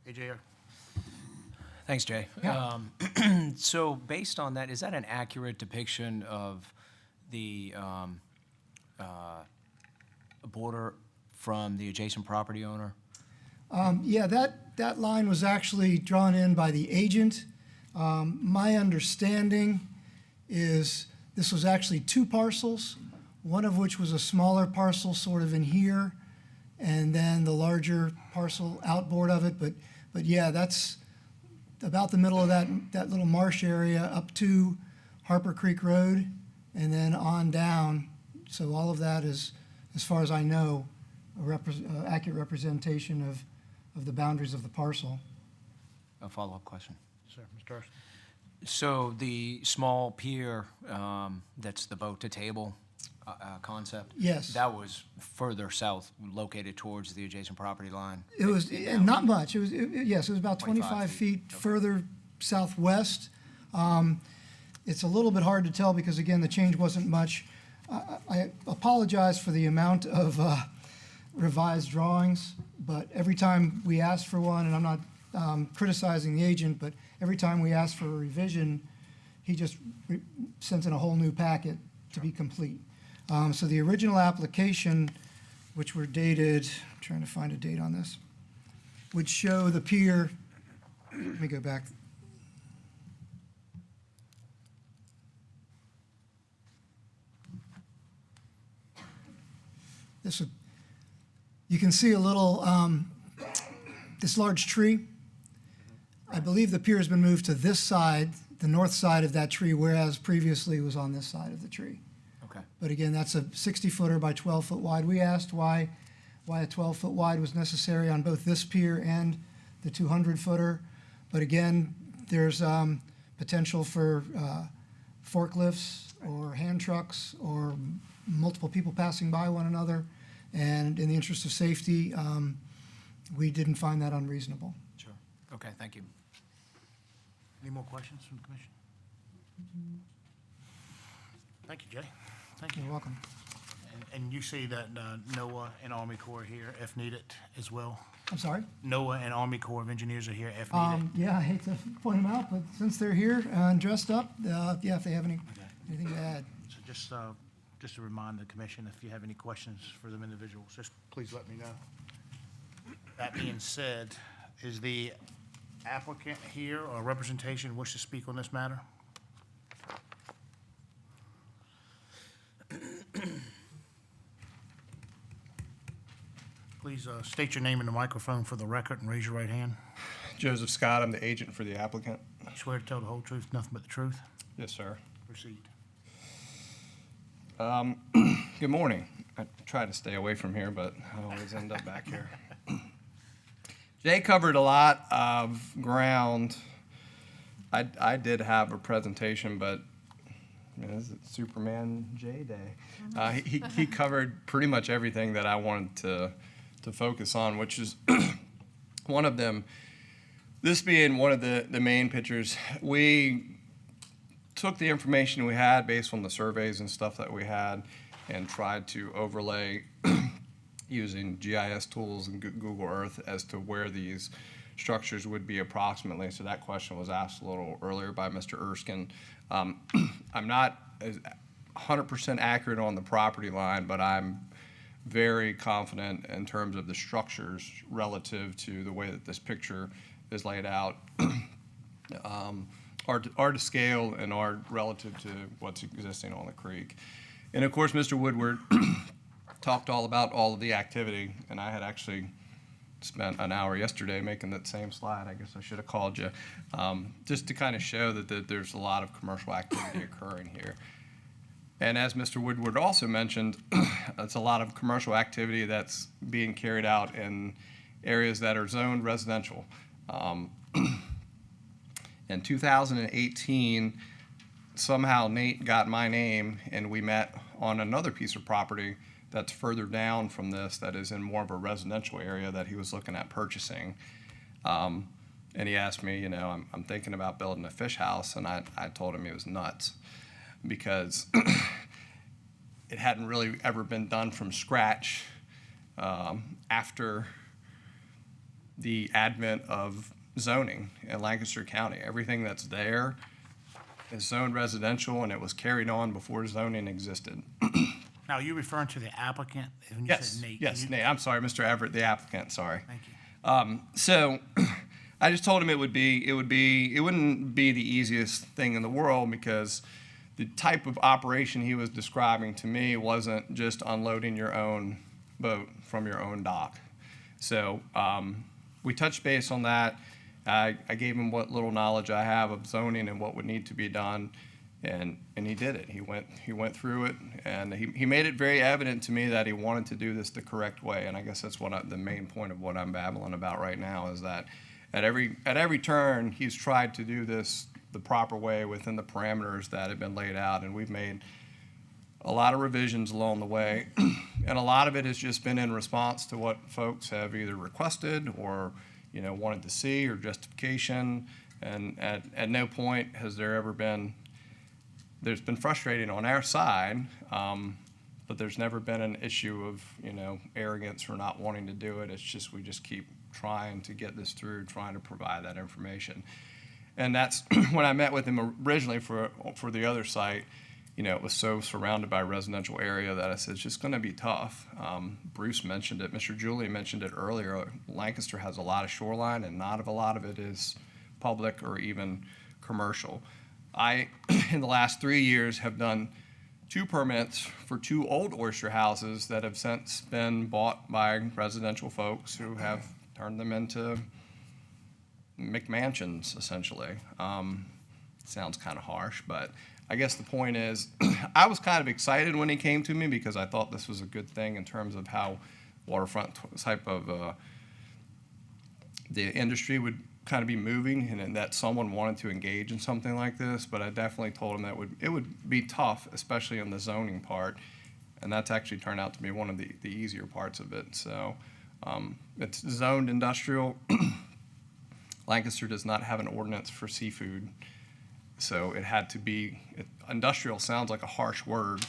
AJ? Thanks, Jay. So based on that, is that an accurate depiction of the border from the adjacent property owner? Yeah, that line was actually drawn in by the agent. My understanding is this was actually 2 parcels, one of which was a smaller parcel sort of in here, and then the larger parcel outboard of it. But yeah, that's about the middle of that little marsh area up to Harper Creek Road and then on down. So all of that is, as far as I know, accurate representation of the boundaries of the parcel. A follow-up question. Sir, Mr. Hurst. So the small pier, that's the boat to table concept? Yes. That was further south, located towards the adjacent property line. It was, not much. It was, yes, it was about 25 25 feet. feet further southwest. It's a little bit hard to tell because, again, the change wasn't much. I apologize for the amount of revised drawings, but every time we asked for one, and I'm not criticizing the agent, but every time we asked for a revision, he just sends in a whole new packet to be complete. So the original application, which were dated, I'm trying to find a date on this, would show the pier, let me go back. This would, you can see a little, this large tree. I believe the pier has been moved to this side, the north side of that tree, whereas previously it was on this side of the tree. Okay. But again, that's a 60-footer by 12-foot wide. We asked why a 12-foot wide was necessary on both this pier and the 200-footer. But again, there's potential for forklifts or hand trucks or multiple people passing by one another. And in the interest of safety, we didn't find that unreasonable. Sure. Okay, thank you. Any more questions from the commission? Thank you, Jay. Thank you. You're welcome. And you see that NOAA and Army Corps are here if needed as well? I'm sorry? NOAA and Army Corps of Engineers are here if needed? Yeah, I hate to point them out, but since they're here and dressed up, yeah, if they have anything to add. So just to remind the commission, if you have any questions for them individuals, just please let me know. That being said, is the applicant here or representation wish to speak on this matter? Please state your name in the microphone for the record and raise your right hand. Joseph Scott, I'm the agent for the applicant. You swear to tell the whole truth, nothing but the truth? Yes, sir. Proceed. Good morning. I try to stay away from here, but I always end up back here. Jay covered a lot of ground. I did have a presentation, but is it Superman Jay Day? He covered pretty much everything that I wanted to focus on, which is one of them. This being one of the main pictures, we took the information we had based on the surveys and stuff that we had and tried to overlay using GIS tools and Google Earth as to where these structures would be approximately. So that question was asked a little earlier by Mr. Erskine. I'm not as 100% accurate on the property line, but I'm very confident in terms of the structures relative to the way that this picture is laid out. Are to scale and are relative to what's existing on the creek. And of course, Mr. Woodward talked all about all of the activity, and I had actually spent an hour yesterday making that same slide. I guess I should have called you, just to kind of show that there's a lot of commercial activity occurring here. And as Mr. Woodward also mentioned, it's a lot of commercial activity that's being carried out in areas that are zoned residential. In 2018, somehow Nate got my name and we met on another piece of property that's further down from this that is in more of a residential area that he was looking at purchasing. And he asked me, I'm thinking about building a fish house, and I told him he was nuts because it hadn't really ever been done from scratch after the advent of zoning in Lancaster County. Everything that's there is zoned residential, and it was carried on before zoning existed. Now, are you referring to the applicant when you Yes, said Nate? yes, Nate. I'm sorry, Mr. Everett, the applicant. Sorry. Thank you. So, I just told him it wouldn't be the easiest thing in the world because the type of operation he was describing to me wasn't just unloading your own boat from your own dock. So, we touched base on that. I gave him what little knowledge I have of zoning and what would need to be done, and he did it. He went through it, and he made it very evident to me that he wanted to do this the correct way. And I guess that's the main point of what I'm babbling about right now is that at every turn he's tried to do this the proper way within the parameters that have been laid out, and we've made a lot of revisions along the way. And a lot of it has just been in response to what folks have either requested or, wanted to see, or justification. And at no point has there ever been, there's been frustrating on our side, but there's never been an issue of, arrogance or not wanting to do it. It's just, we just keep trying to get this through, trying to provide that information. And that's when I met with him originally for the other site, it was so surrounded by residential area that I said, it's just going to be tough. Bruce mentioned it. Mr. Julian mentioned it earlier. Lancaster has a lot of shoreline, and not a lot of it is public or even commercial. I, in the last 3 years, have done 2 permits for 2 old oyster houses that have since been bought by residential folks who have turned them into McMansions, essentially. Sounds kind of harsh, but I guess the point is, I was kind of excited when he came to me because I thought this was a good thing in terms of how waterfront type of the industry would kind of be moving, and that someone wanted to engage in something like this. But I definitely told him that it would be tough, especially in the zoning part, and that's actually turned out to be one of the easier parts of it. So it's zoned industrial. Lancaster does not have an ordinance for seafood. So it had to be, industrial sounds like a harsh word,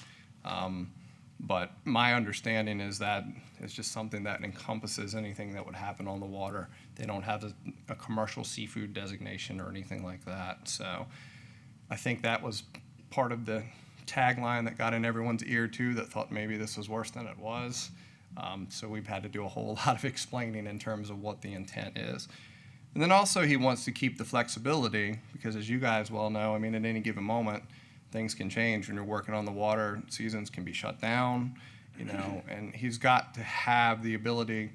but my understanding is that it's just something that encompasses anything that would happen on the water. They don't have a commercial seafood designation or anything like that. So I think that was part of the tagline that got in everyone's ear too, that thought maybe this was worse than it was. So we've had to do a whole lot of explaining in terms of what the intent is. And then also he wants to keep the flexibility because, as you guys well know, at any given moment, things can change when you're working on the water. Seasons can be shut down, and he's got to have the ability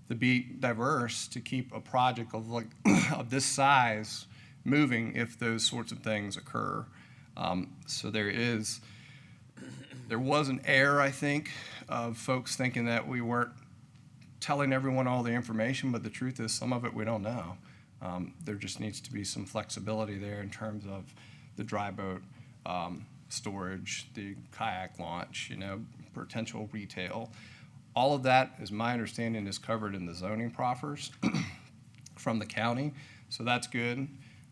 to be diverse to keep a project of this size moving if those sorts of things occur. So there was an error, I think, of folks thinking that we weren't telling everyone all the information, but the truth is some of it we don't know. There just needs to be some flexibility there in terms of the dry boat storage, the kayak launch, potential retail. All of that, as my understanding, is covered in the zoning proffers from the county, so that's good.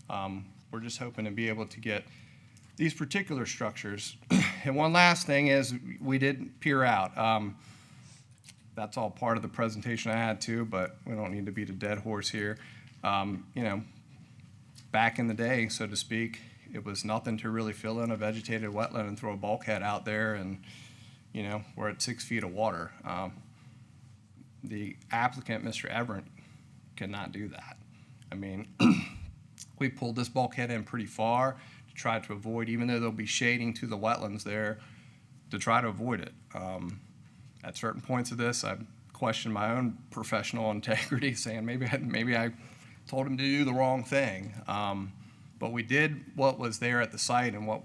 We're just hoping to be able to get these particular structures. And one last thing is we did peer out. That's all part of the presentation I had too, but we don't need to beat a dead horse here. Back in the day, so to speak, it was nothing to really fill in a vegetated wetland and throw a bulkhead out there and, we're at 6 feet of water. The applicant, Mr. Everett, cannot do that. We pulled this bulkhead in pretty far to try to avoid, even though there'll be shading to the wetlands there, to try to avoid it. At certain points of this, I've questioned my own professional integrity, saying maybe I told him to do the wrong thing. But we did what was there at the site and what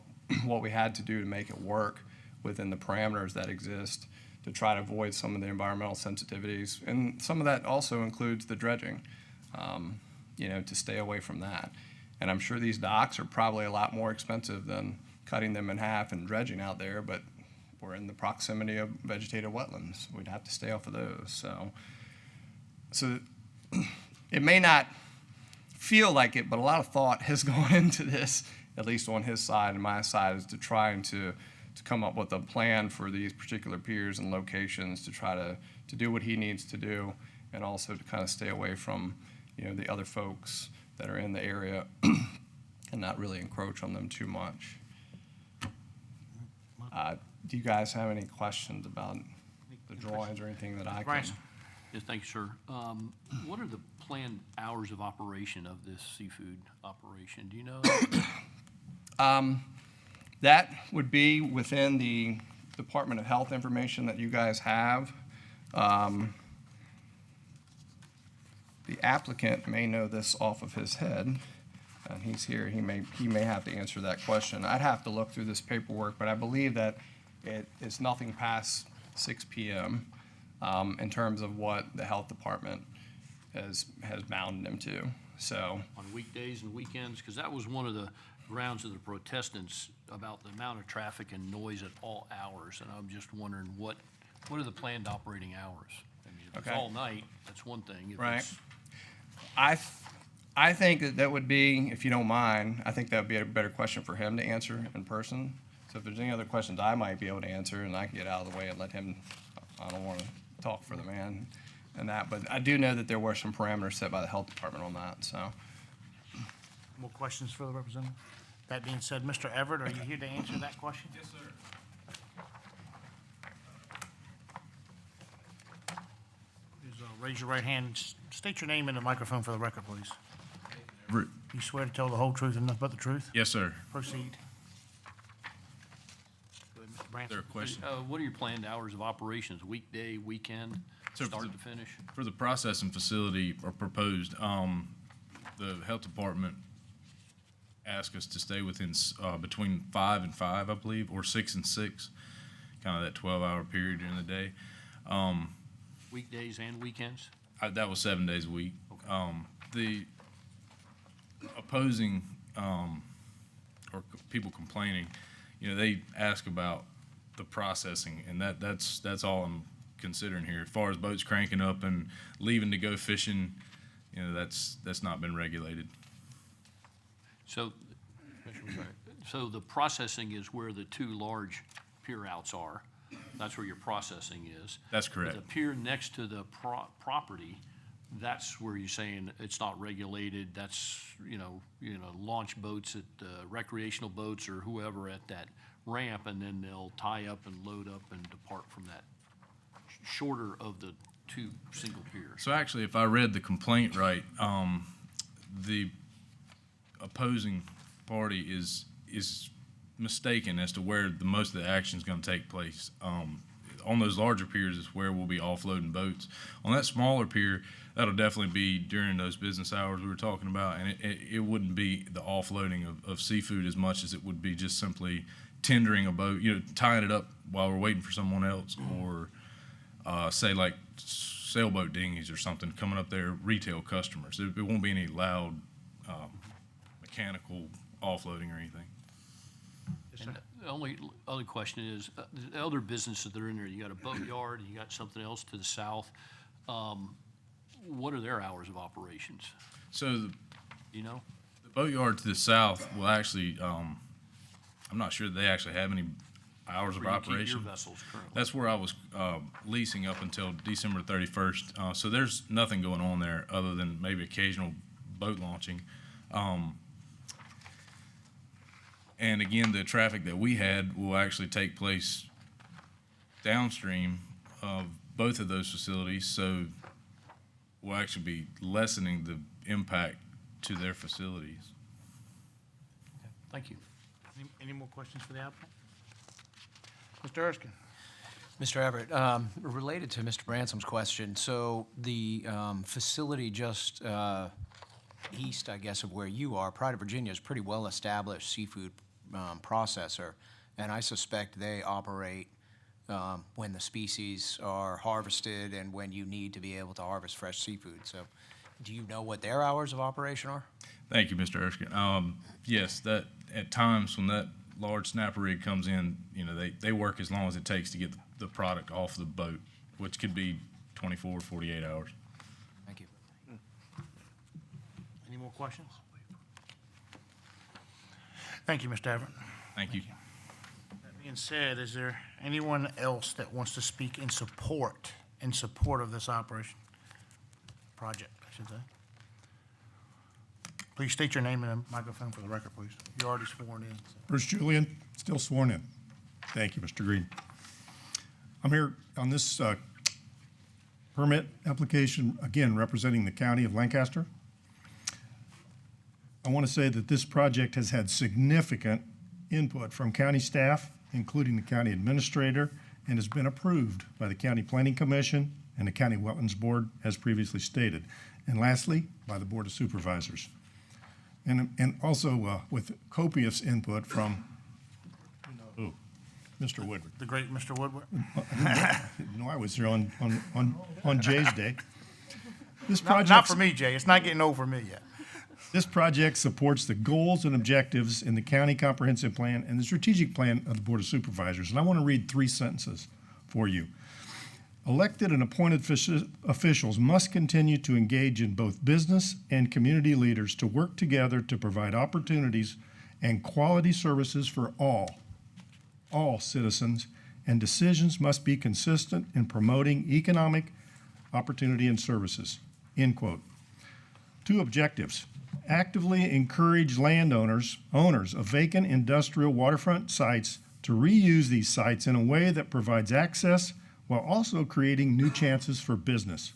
we had to do to make it work within the parameters that exist to try to avoid some of the environmental sensitivities. And some of that also includes the dredging, to stay away from that. And I'm sure these docks are probably a lot more expensive than cutting them in half and dredging out there, but we're in the proximity of vegetated wetlands. We'd have to stay off of those. So it may not feel like it, but a lot of thought has gone into this, at least on his side and my side, is to trying to come up with a plan for these particular piers and locations to try to do what he needs to do, and also to kind of stay away from, the other folks that are in the area and not really encroach on them too much. Do you guys have any questions about the drawings or anything that I can? Bryce? Yes, thank you, sir. What are the planned hours of operation of this seafood operation? Do you know? That would be within the Department of Health information that you guys have. The applicant may know this off of his head, and he's here. He may have to answer that question. I'd have to look through this paperwork, but I believe that it is nothing past 6 p.m. In terms of what the health department has bound them to. So On weekdays and weekends? Because that was one of the grounds of the protestants about the amount of traffic and noise at all hours, and I'm just wondering what are the planned operating hours? I mean, if it's Okay. all night, that's one thing. If Right. it's- I think that would be, if you don't mind, I think that would be a better question for him to answer in person. So if there's any other questions I might be able to answer, and I can get out of the way and let him, I don't want to talk for the man and that, but I do know that there were some parameters set by the health department on that, so. More questions for the representative? That being said, Mr. Everett, are you here to answer that question? Yes, sir. Please raise your right hand. State your name in the microphone for the record, please. Everett. You swear to tell the whole truth and nothing but the truth? Yes, sir. Proceed. Go ahead, Mr. Is there Branson. a question? What are your planned hours of operations, weekday, weekend, So for start the- to finish? For the processing facility or proposed, the health department asked us to stay within, between 5 and 5, I believe, or 6 and 6, kind of that 12-hour period during the day. Weekdays and weekends? That was 7 days a week. The opposing, or people complaining, they ask about the processing, and that's all I'm considering here. As far as boats cranking up and leaving to go fishing, that's not been regulated. So, so the processing is where the two large pier outs are. That's where your processing is. That's correct. The pier next to the property, that's where you're saying it's not regulated. That's, launch boats at, recreational boats or whoever at that ramp, and then they'll tie up and load up and depart from that shorter of the two single piers. So actually, if I read the complaint right, the opposing party is mistaken as to where most of the action is going to take place. On those larger piers is where we'll be offloading boats. On that smaller pier, that'll definitely be during those business hours we were talking about, and it wouldn't be the offloading of seafood as much as it would be just simply tendering a boat, tying it up while we're waiting for someone else, or say like sailboat dinghies or something coming up there, retail customers. It won't be any loud mechanical offloading or anything. And the only other question is, the other businesses that are in there, you got a boatyard, you got something else to the south. What are their hours of operations? So the You know? boatyard to the south will actually, I'm not sure that they actually have any hours of Where you keep your operation. vessels currently. That's where I was leasing up until December 31st. So there's nothing going on there other than maybe occasional boat launching. And again, the traffic that we had will actually take place downstream of both of those facilities. So we'll actually be lessening the impact to their facilities. Thank you. Any more questions for the applicant? Mr. Erskine? Mr. Everett, related to Mr. Bransom's question, so the facility just east, I guess, of where you are, Pride of Virginia, is a pretty well-established seafood processor, and I suspect they operate when the species are harvested and when you need to be able to harvest fresh seafood. So do you know what their hours of operation are? Thank you, Mr. Erskine. Yes, that at times when that large snapper rig comes in, they work as long as it takes to get the product off the boat, which could be 24, 48 hours. Thank you. Any more questions? Thank you, Mr. Everett. Thank you. That being said, is there anyone else that wants to speak in support of this project, I should say? Please state your name in the microphone for the record, please. You're already sworn in. so. Bruce Julian, still sworn in. Thank you, Mr. Green. I'm here on this permit application, again, representing the county of Lancaster. I want to say that this project has had significant input from county staff, including the county administrator, and has been approved by the County Planning Commission and the County Wetlands Board, as previously stated. And lastly, by the Board of Supervisors. And also with copious input from, Mr. Woodward. The great Mr. Woodward? No, I was here on Jay's day. This Not project, for me, Jay. It's not getting old for me yet. This project supports the goals and objectives in the county comprehensive plan and the strategic plan of the Board of Supervisors. And I want to read 3 sentences for you. Elected and appointed officials must continue to engage in both business and community leaders to work together to provide opportunities and quality services for all citizens, and decisions must be consistent in promoting economic opportunity and services. End quote. 2 objectives. Actively encourage owners of vacant industrial waterfront sites to reuse these sites in a way that provides access while also creating new chances for business.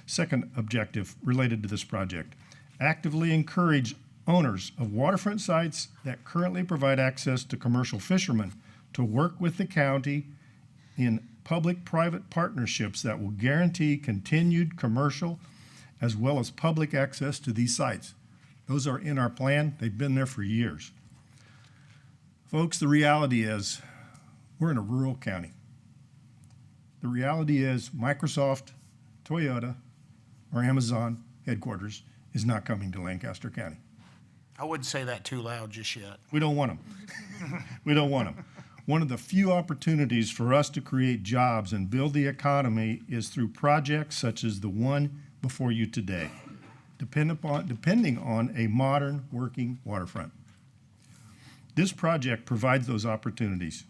Second objective related to this project. Actively encourage owners of waterfront sites that currently provide access to commercial fishermen to work with the county in public-private partnerships that will guarantee continued commercial as well as public access to these sites. Those are in our plan. They've been there for years. Folks, the reality is we're in a rural county. The reality is Microsoft, Toyota, or Amazon headquarters is not coming to Lancaster County. I wouldn't say that too loud just yet. We don't want them. We don't want them. One of the few opportunities for us to create jobs and build the economy is through projects such as the one before you today, depending on a modern working waterfront. This project provides those opportunities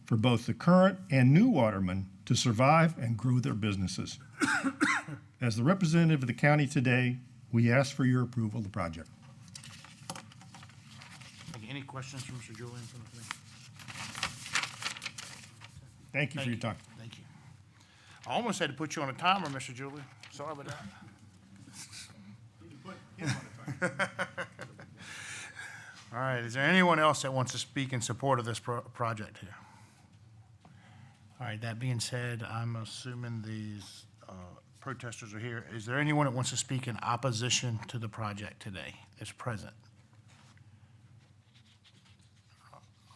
for both the current and new watermen to survive and grow their businesses. As the representative of the county today, we ask for your approval of the project. Any questions from Mr. Julian from the committee? Thank you for your time. Thank you. I almost had to put you on a timer, Mr. Julian. Sorry about that. All right, is there anyone else that wants to speak in support of this project here? All right, that being said, I'm assuming these protesters are here. Is there anyone that wants to speak in opposition to the project today that's present?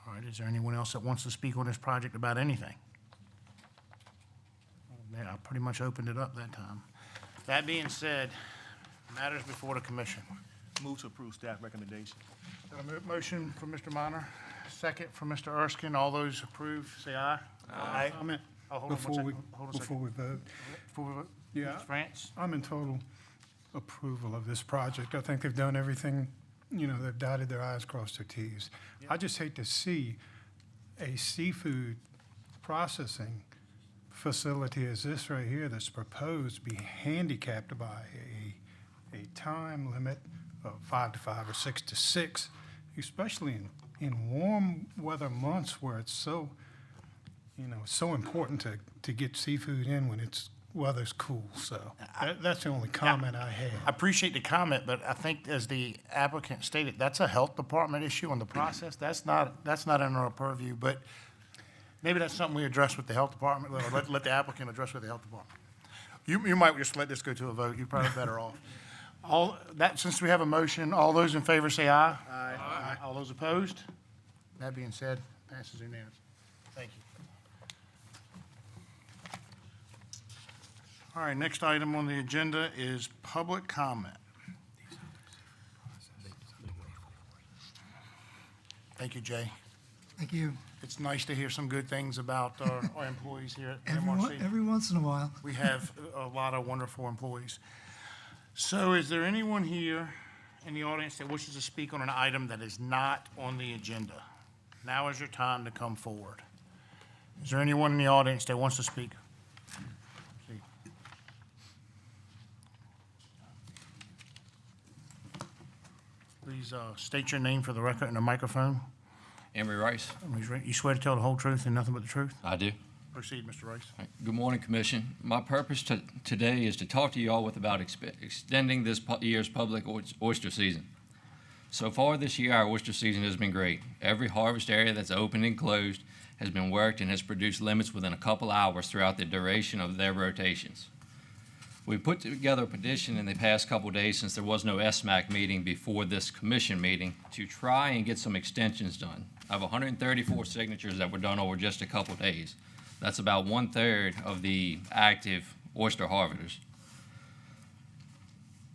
All right, is there anyone else that wants to speak on this project about anything? Yeah, I pretty much opened it up that time. That being said, matters before the commission. Move to approve staff recommendation. Got a motion from Mr. Minor, second from Mr. Erskine. All those approve, say aye. Aye. Comment Oh, hold on one before second. we, Hold on a before second. we vote. Before we vote. Yeah. Mr. France? I'm in total approval of this project. I think they've done everything, they've dotted their i's, crossed their t's. I just hate to see a seafood processing facility as this right here that's proposed be handicapped by a time limit of 5 to 5 or 6 to 6, especially in warm weather months where it's so, so important to get seafood in when weather's cool. So that's the only comment I had. I appreciate the comment, but I think as the applicant stated, that's a health department issue on the process. That's not in our purview, but maybe that's something we address with the health department, or let the applicant address with the health department. You might just let this go to a vote. You're probably better off. Since we have a motion, all those in favor say aye. Aye. All those opposed? That being said, passes unanimously. Thank you. All right, next item on the agenda is public comment. Thank you, Jay. Thank you. It's nice to hear some good things about our employees here at MRC. Every once in a while. We have a lot of wonderful employees. So is there anyone here in the audience that wishes to speak on an item that is not on the agenda? Now is your time to come forward. Is there anyone in the audience that wants to speak? Please state your name for the record and the microphone. Emery Rice. You swear to tell the whole truth and nothing but the truth? I do. Proceed, Mr. Rice. Good morning, Commission. My purpose today is to talk to you all about extending this year's public oyster season. So far this year, our oyster season has been great. Every harvest area that's opened and closed has been worked and has produced limits within a couple hours throughout the duration of their rotations. We put together a petition in the past couple days, since there was no SMAC meeting before this commission meeting, to try and get some extensions done. I have 134 signatures that were done over just a couple days. That's about 1/3 of the active oyster harvesters.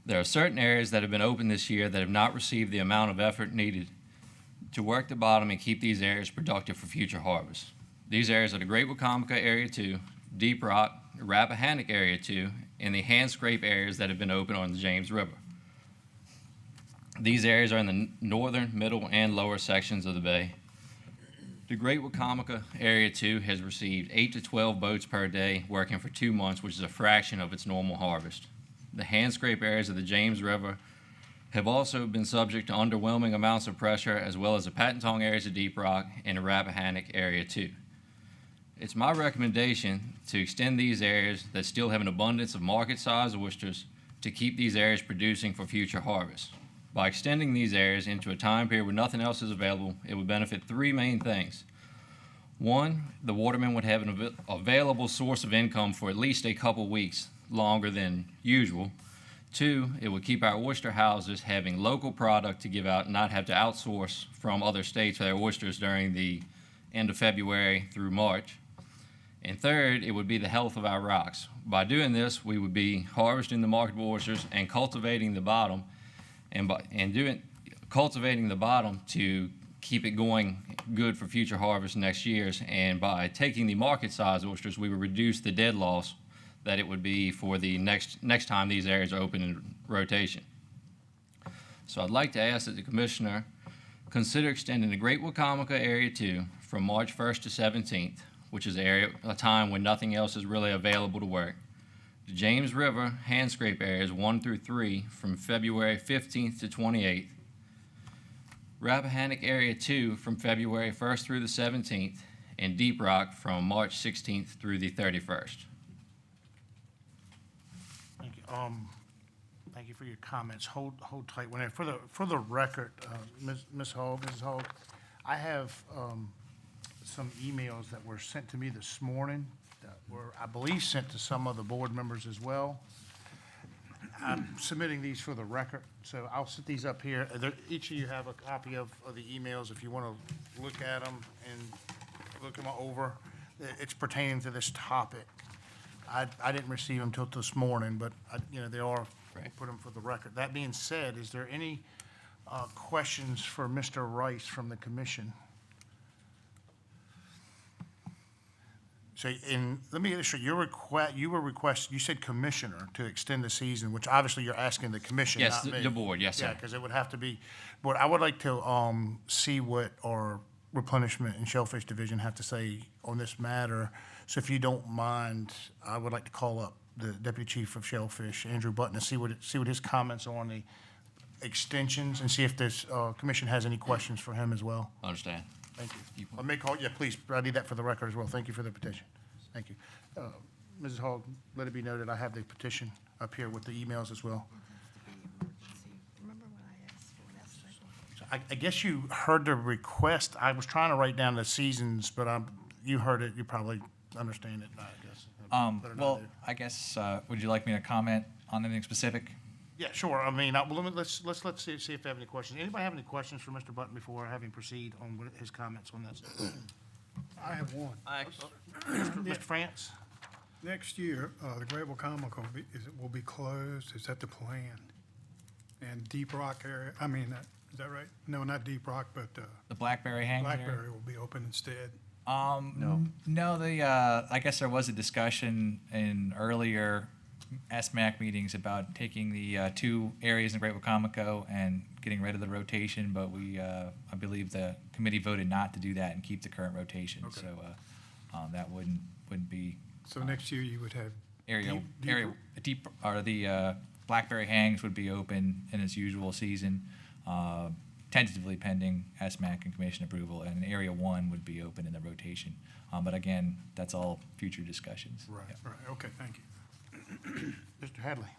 There are certain areas that have been open this year that have not received the amount of effort needed to work the bottom and keep these areas productive for future harvests. These areas are the Great Wacomico Area 2, Deep Rock, Rappahannock Area 2, and the hand scrape areas that have been open on the James River. These areas are in the northern, middle, and lower sections of the bay. The Great Wacomico Area 2 has received 8 to 12 boats per day working for 2 months, which is a fraction of its normal harvest. The hand scrape areas of the James River have also been subject to underwhelming amounts of pressure, as well as the Patentong areas of Deep Rock and the Rappahannock Area 2. It's my recommendation to extend these areas that still have an abundance of market-sized oysters to keep these areas producing for future harvests. By extending these areas into a time period where nothing else is available, it would benefit 3 main things. 1, the watermen would have an available source of income for at least a couple weeks longer than usual. 2, it would keep our oyster houses having local product to give out and not have to outsource from other states for their oysters during the end of February through March. And 3rd, it would be the health of our rocks. By doing this, we would be harvesting the marketable oysters and cultivating the bottom, cultivating the bottom to keep it going good for future harvests next years. And by taking the market-sized oysters, we would reduce the dead loss that it would be for the next time these areas are open in rotation. So I'd like to ask that the Commissioner consider extending the Great Wacomico Area 2 from March 1st to 17th, which is a time when nothing else is really available to work. The James River hand scrape areas 1 through 3 from February 15th to 28th. Rappahannock Area 2 from February 1st through the 17th, and Deep Rock from March 16th through the 31st. Thank you. Thank you for your comments. Hold tight. For the record, Mrs. Hogg, I have some emails that were sent to me this morning that were, I believe, sent to some of the board members as well. I'm submitting these for the record, so I'll set these up here. Each of you have a copy of the emails if you want to look at them and look them over. It's pertaining to this topic. I didn't receive them till this morning, but they are, put them for the record. That being said, is there any questions for Mr. Rice from the commission? So, let me get this straight. You said commissioner to extend the season, which obviously you're asking the commission, Yes, not me. the board, yes, sir. Yeah, because it would have to be, but I would like to see what our replenishment and shellfish division have to say on this matter. So if you don't mind, I would like to call up the Deputy Chief of Shellfish, Andrew Button, and see what his comments are on the extensions, and see if this commission has any questions for him as well. I understand. Thank you. I may call, yeah, please, I need that for the record as well. Thank you for the petition. Thank you. Mrs. Hogg, let it be noted, I have the petition up here with the emails as well. So I guess you heard the request. I was trying to write down the seasons, but you heard it, you probably understand it, I guess. Better than I Well, do. I guess, would you like me to comment on anything specific? Yeah, sure. I mean, let's see if they have any questions. Anybody have any questions for Mr. Button before having proceed on his comments on this? I have one. Mr. France? Next year, the Great Wacomico will be closed. Is that the plan? And Deep Rock area, is that right? No, not Deep Rock, but The Blackberry Hang area? Blackberry will be open instead. No, I guess there was a discussion in earlier SMAC meetings about taking the 2 areas in Great Wacomico and getting rid of the rotation, but I believe the committee voted not to do that and keep the current rotation. Okay. So that wouldn't be. So next year you would have the Blackberry Hangs would be open in its usual season, tentatively pending SMAC and commission approval, and Area 1 would be open in the rotation. But again, that's all future discussions. Right, Yeah. right. Okay, thank you. Mr. Hadley?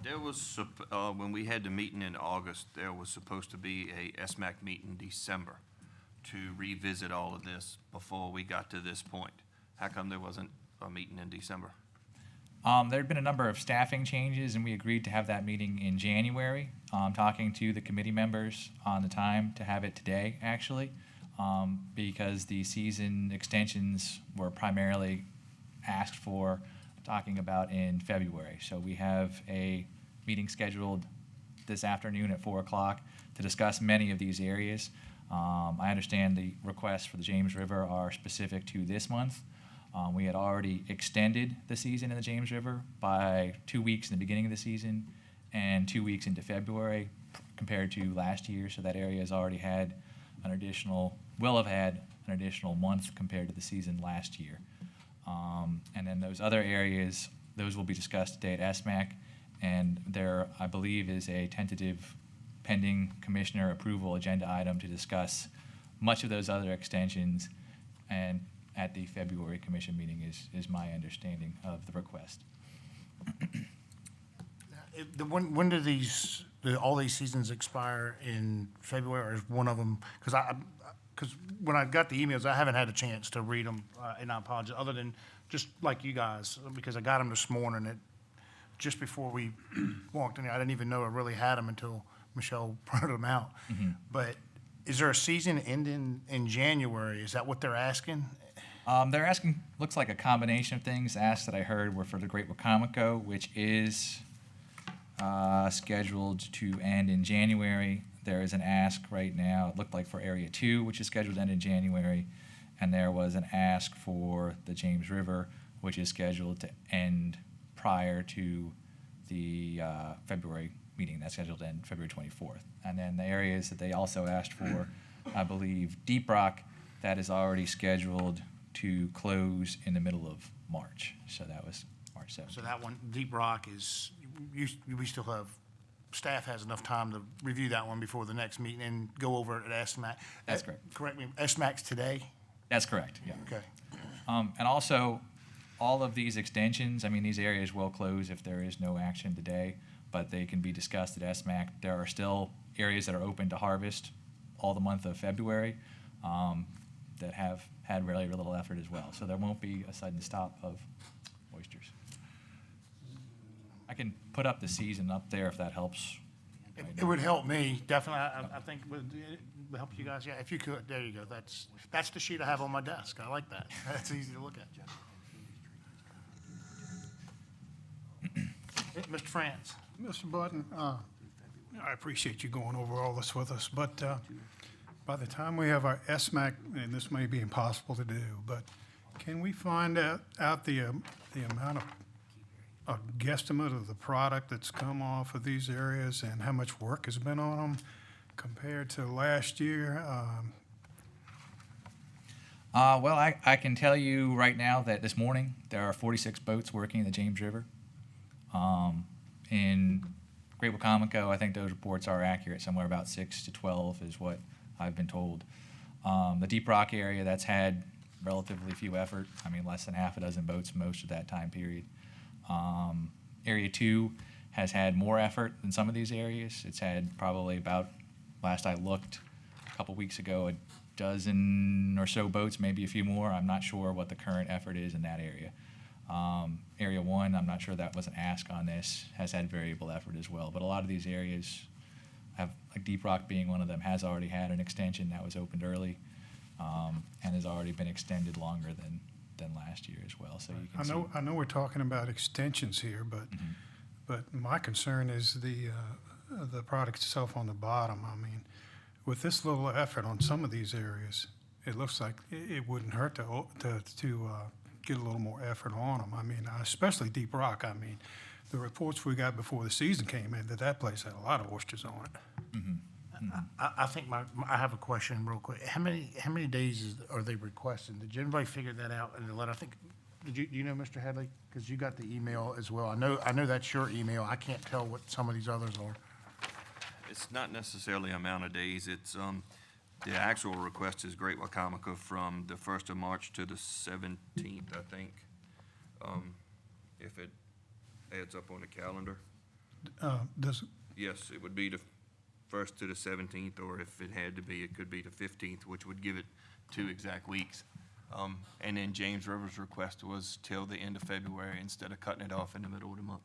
There was, when we had the meeting in August, there was supposed to be a SMAC meeting in December to revisit all of this before we got to this point. How come there wasn't a meeting in December? There had been a number of staffing changes, and we agreed to have that meeting in January. Talking to the committee members on the time to have it today, actually, because the season extensions were primarily asked for, talking about in February. So we have a meeting scheduled this afternoon at 4 o'clock to discuss many of these areas. I understand the requests for the James River are specific to this month. We had already extended the season in the James River by 2 weeks in the beginning of the season and 2 weeks into February compared to last year. So that area has already had will have had an additional month compared to the season last year. And then those other areas, those will be discussed today at SMAC. And there, I believe, is a tentative pending commissioner approval agenda item to discuss much of those other extensions. And at the February commission meeting is my understanding of the request. When do all these seasons expire in February, or is one of them? Because when I got the emails, I haven't had a chance to read them, and I apologize, other than just like you guys, because I got them this morning, just before we walked in here. I didn't even know I really had them until Michelle printed them out. But is there a season ending in January? Is that what they're asking? They're asking, looks like a combination of things. Asks that I heard were for the Great Wacomico, which is scheduled to end in January. There is an ask right now, it looked like for Area 2, which is scheduled to end in January. And there was an ask for the James River, which is scheduled to end prior to the February meeting. That's scheduled to end February 24th. And then the areas that they also asked for, I believe, Deep Rock, that is already scheduled to close in the middle of March. So that was March 7th. So that one, Deep Rock, we still have, staff has enough time to review that one before the next meeting and go over it at SMAC. That's correct. Correct me, SMAC's today? That's correct, yeah. Okay. And also, all of these extensions, I mean, these areas will close if there is no action today, but they can be discussed at SMAC. There are still areas that are open to harvest all the month of February that have had really little effort as well. So there won't be a sudden stop of oysters. I can put up the season up there if that helps. It would help me, definitely. I think it would help you guys. Yeah, if you could, there you go. That's the sheet I have on my desk. I like that. That's easy to look at. Mr. France. Mr. Button, I appreciate you going over all this with us, but by the time we have our SMAC, and this may be impossible to do, but can we find out the amount of a guesstimate of the product that's come off of these areas and how much work has been on them compared to last year? Well, I can tell you right now that this morning there are 46 boats working in the James River. In Great Wacomico, I think those reports are accurate. Somewhere about 6 to 12 is what I've been told. The Deep Rock area, that's had relatively few effort. I mean, less than half a dozen boats most of that time period. Area 2 has had more effort than some of these areas. It's had probably about, last I looked a couple weeks ago, a dozen or so boats, maybe a few more. I'm not sure what the current effort is in that area. Area 1, I'm not sure that was an ask on this, has had variable effort as well. But a lot of these areas have, like Deep Rock being one of them, has already had an extension that was opened early and has already been extended longer than last year as well. So you can see. I know we're talking about extensions here, but my concern is the product itself on the bottom. I mean, with this little effort on some of these areas, it looks like it wouldn't hurt to get a little more effort on them. I mean, especially Deep Rock. I mean, the reports we got before the season came in that place had a lot of oysters on it. I think I have a question real quick. How many days are they requesting? Did anybody figure that out in the letter? I think, do you know, Mr. Headley? Because you got the email as well. I know that's your email. I can't tell what some of these others are. It's not necessarily amount of days. It's, the actual request is Great Wacomico from the 1st of March to the 17th, I think. If it adds up on the calendar. Yes, it would be the 1st to the 17th, or if it had to be, it could be the 15th, which would give it 2 exact weeks. And then James River's request was till the end of February instead of cutting it off in the middle of the month.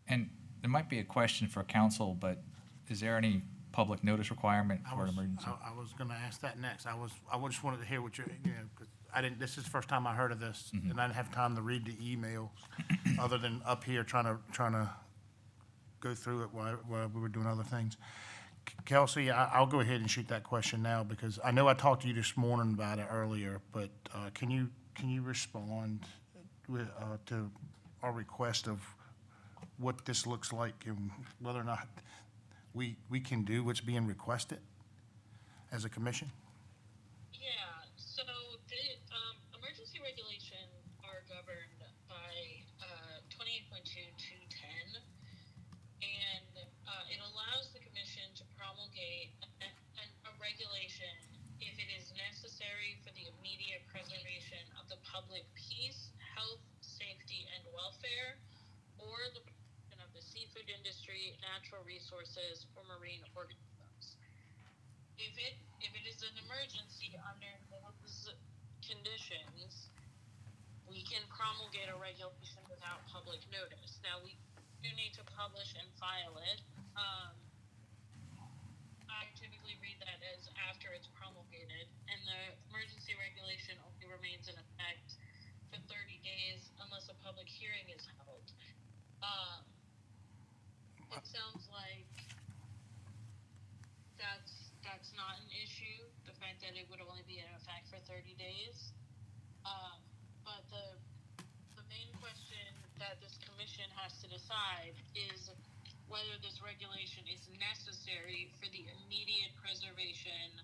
And there might be a question for council, but is there any public notice requirement for an emergency? I was going to ask that next. I just wanted to hear what because this is the first time I heard of this, and I didn't have time to read the emails, other than up here trying to go through it while we were doing other things. Kelsey, I'll go ahead and shoot that question now because I know I talked to you this morning about it earlier, but can you respond to our request of what this looks like and whether or not we can do what's being requested as a commission? Yeah, so the emergency regulations are governed by 28.2.210, and it allows the commission to promulgate a regulation if it is necessary for the immediate preservation of the public peace, health, safety, and welfare, or the protection of the seafood industry, natural resources, or marine organisms. If it is an emergency under those conditions, we can promulgate a regulation without public notice. Now, we do need to publish and file it. I typically read that as after it's promulgated, and the emergency regulation only remains in effect for 30 days unless a public hearing is held. It sounds like that's not an issue, the fact that it would only be in effect for 30 days. But the main question that this commission has to decide is whether this regulation is necessary for the immediate preservation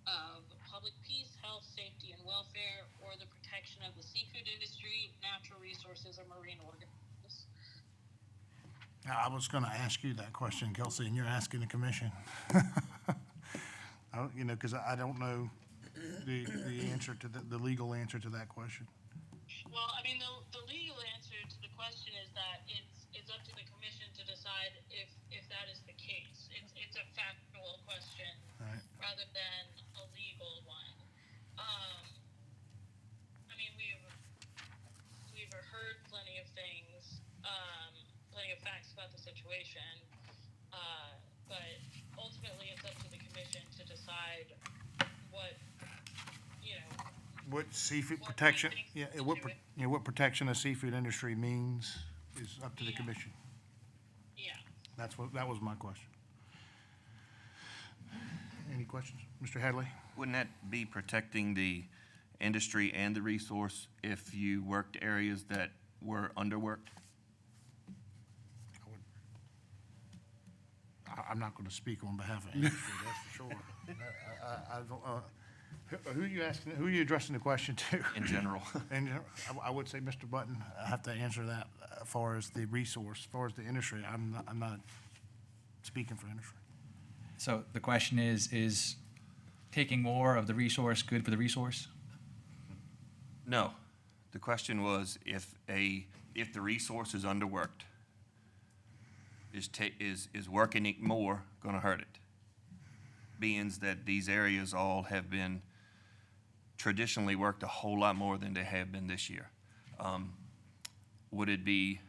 of public peace, health, safety, and welfare, or the protection of the seafood industry, natural resources, or marine organisms. I was going to ask you that question, Kelsey, and you're asking the commission. Because I don't know the answer to the legal answer to that question. Well, I mean, the legal answer to the question is that it's up to the commission to decide if that is the case. It's a factual question rather than a legal one. I mean, we've heard plenty of things, plenty of facts about the situation, but ultimately it's up to the commission to decide what seafood protection, what protection of seafood industry means is up to the commission. Yeah. That was my question. Any questions? Mr. Hadley? Wouldn't that be protecting the industry and the resource if you worked areas that were underworked? I'm not going to speak on behalf of industry, that's for sure. I don't, who are you asking, who are you addressing the question to? In general. I would say, Mr. Button, I have to answer that as far as the resource, as far as the industry. I'm not speaking for industry. So the question is taking more of the resource good for the resource? No. The question was if the resource is underworked, is working it more going to hurt it? Being that these areas all have been traditionally worked a whole lot more than they have been this year. Would it be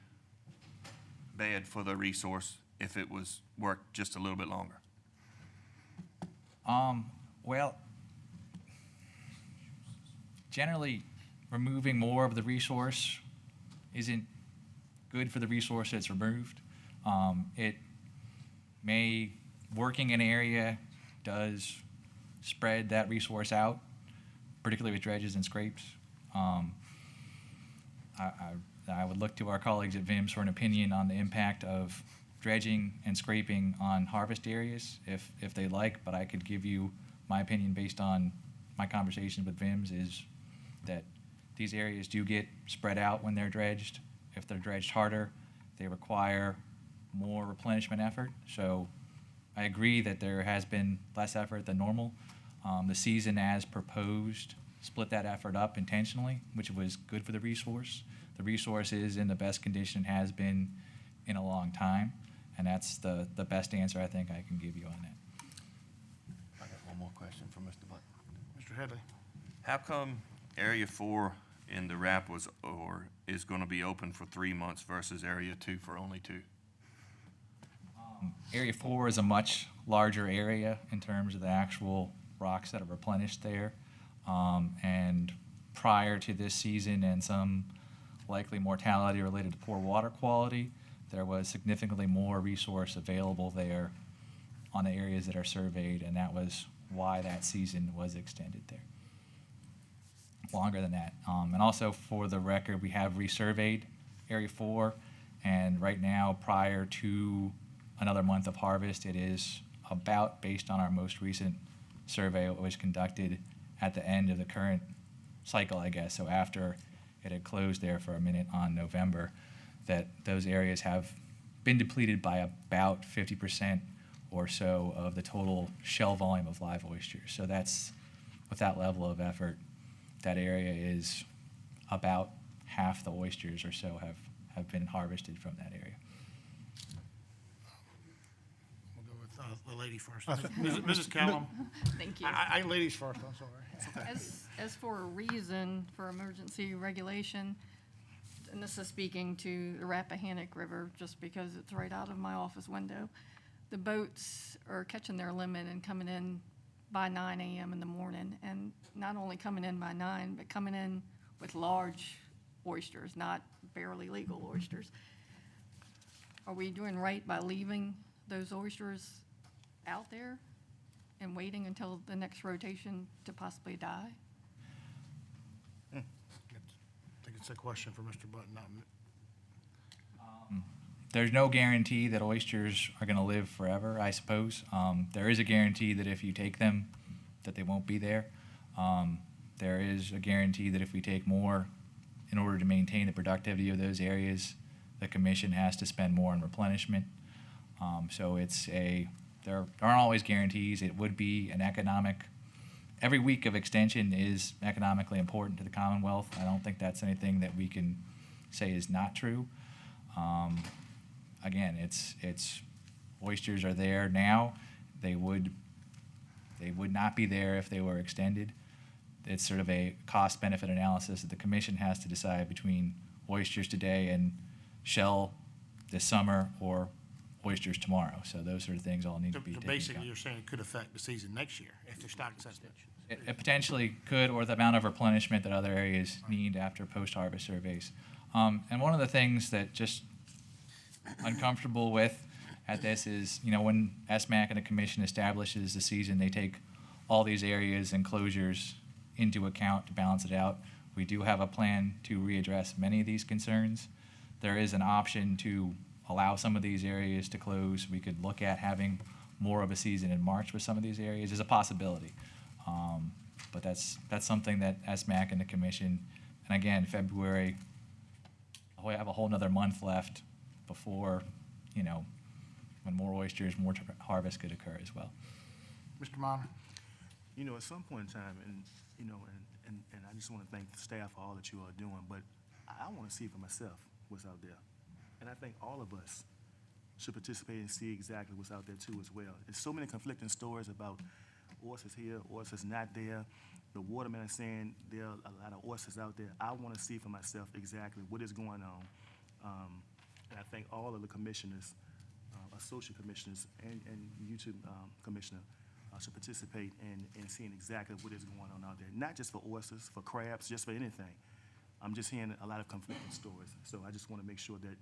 bad for the resource if it was worked just a little bit longer? Well, generally, removing more of the resource isn't good for the resource that's removed. It may, working an area does spread that resource out, particularly with dredges and scrapes. I would look to our colleagues at VIMS for an opinion on the impact of dredging and scraping on harvest areas if they like, but I could give you my opinion based on my conversation with VIMS is that these areas do get spread out when they're dredged. If they're dredged harder, they require more replenishment effort. So I agree that there has been less effort than normal. The season as proposed split that effort up intentionally, which was good for the resource. The resource is in the best condition it has been in a long time, and that's the best answer I think I can give you on that. I got one more question for Mr. Button. Mr. Hadley? How come Area 4 in the RAP is going to be open for 3 months versus Area 2 for only 2? Area 4 is a much larger area in terms of the actual rocks that are replenished there. And prior to this season and some likely mortality related to poor water quality, there was significantly more resource available there on the areas that are surveyed, and that was why that season was extended there. Longer than that. And also for the record, we have resurveyed Area 4, and right now, prior to another month of harvest, it is about, based on our most recent survey, it was conducted at the end of the current cycle, I guess, so after it had closed there for a minute on November, that those areas have been depleted by about 50% or so of the total shell volume of live oysters. So that's, with that level of effort, that area is about half the oysters or so have been harvested from that area. We'll go with the lady first. Mrs. Callum? Thank you. Ladies first, I'm sorry. As for a reason for emergency regulation, and this is speaking to the Rappahannock River, just because it's right out of my office window, the boats are catching their limit and coming in by 9 a.m. in the morning, and not only coming in by 9, but coming in with large oysters, not barely legal oysters. Are we doing right by leaving those oysters out there and waiting until the next rotation to possibly die? I think it's a question for Mr. Button, not me. There's no guarantee that oysters are going to live forever, I suppose. There is a guarantee that if you take them, that they won't be there. There is a guarantee that if we take more, in order to maintain the productivity of those areas, the commission has to spend more on replenishment. So there aren't always guarantees. It would be an economic, every week of extension is economically important to the Commonwealth. I don't think that's anything that we can say is not true. Again, it's oysters are there now. They would not be there if they were extended. It's sort of a cost-benefit analysis that the commission has to decide between oysters today and shell this summer or oysters tomorrow. So those sort of things all need to be So taken into basically, account. you're saying it could affect the season next year if their stock is that much. It potentially could, or the amount of replenishment that other areas need after post-harvest surveys. And one of the things that just uncomfortable with at this is, when SMAC and the commission establishes the season, they take all these areas and closures into account to balance it out. We do have a plan to readdress many of these concerns. There is an option to allow some of these areas to close. We could look at having more of a season in March with some of these areas. There's a possibility. But that's something that SMAC and the commission, and again, February, we have a whole nother month left before, when more oysters, more harvest could occur as well. Mr. Minor? At some point in time, and I just want to thank the staff for all that you are doing, but I want to see for myself what's out there. And I think all of us should participate and see exactly what's out there too as well. There's so many conflicting stories about oysters here, oysters not there. The watermen are saying there are a lot of oysters out there. I want to see for myself exactly what is going on. And I think all of the commissioners, associate commissioners, and you two, Commissioner, should participate in seeing exactly what is going on out there. Not just for oysters, for crabs, just for anything. I'm just hearing a lot of conflicting stories. So I just want to make sure that,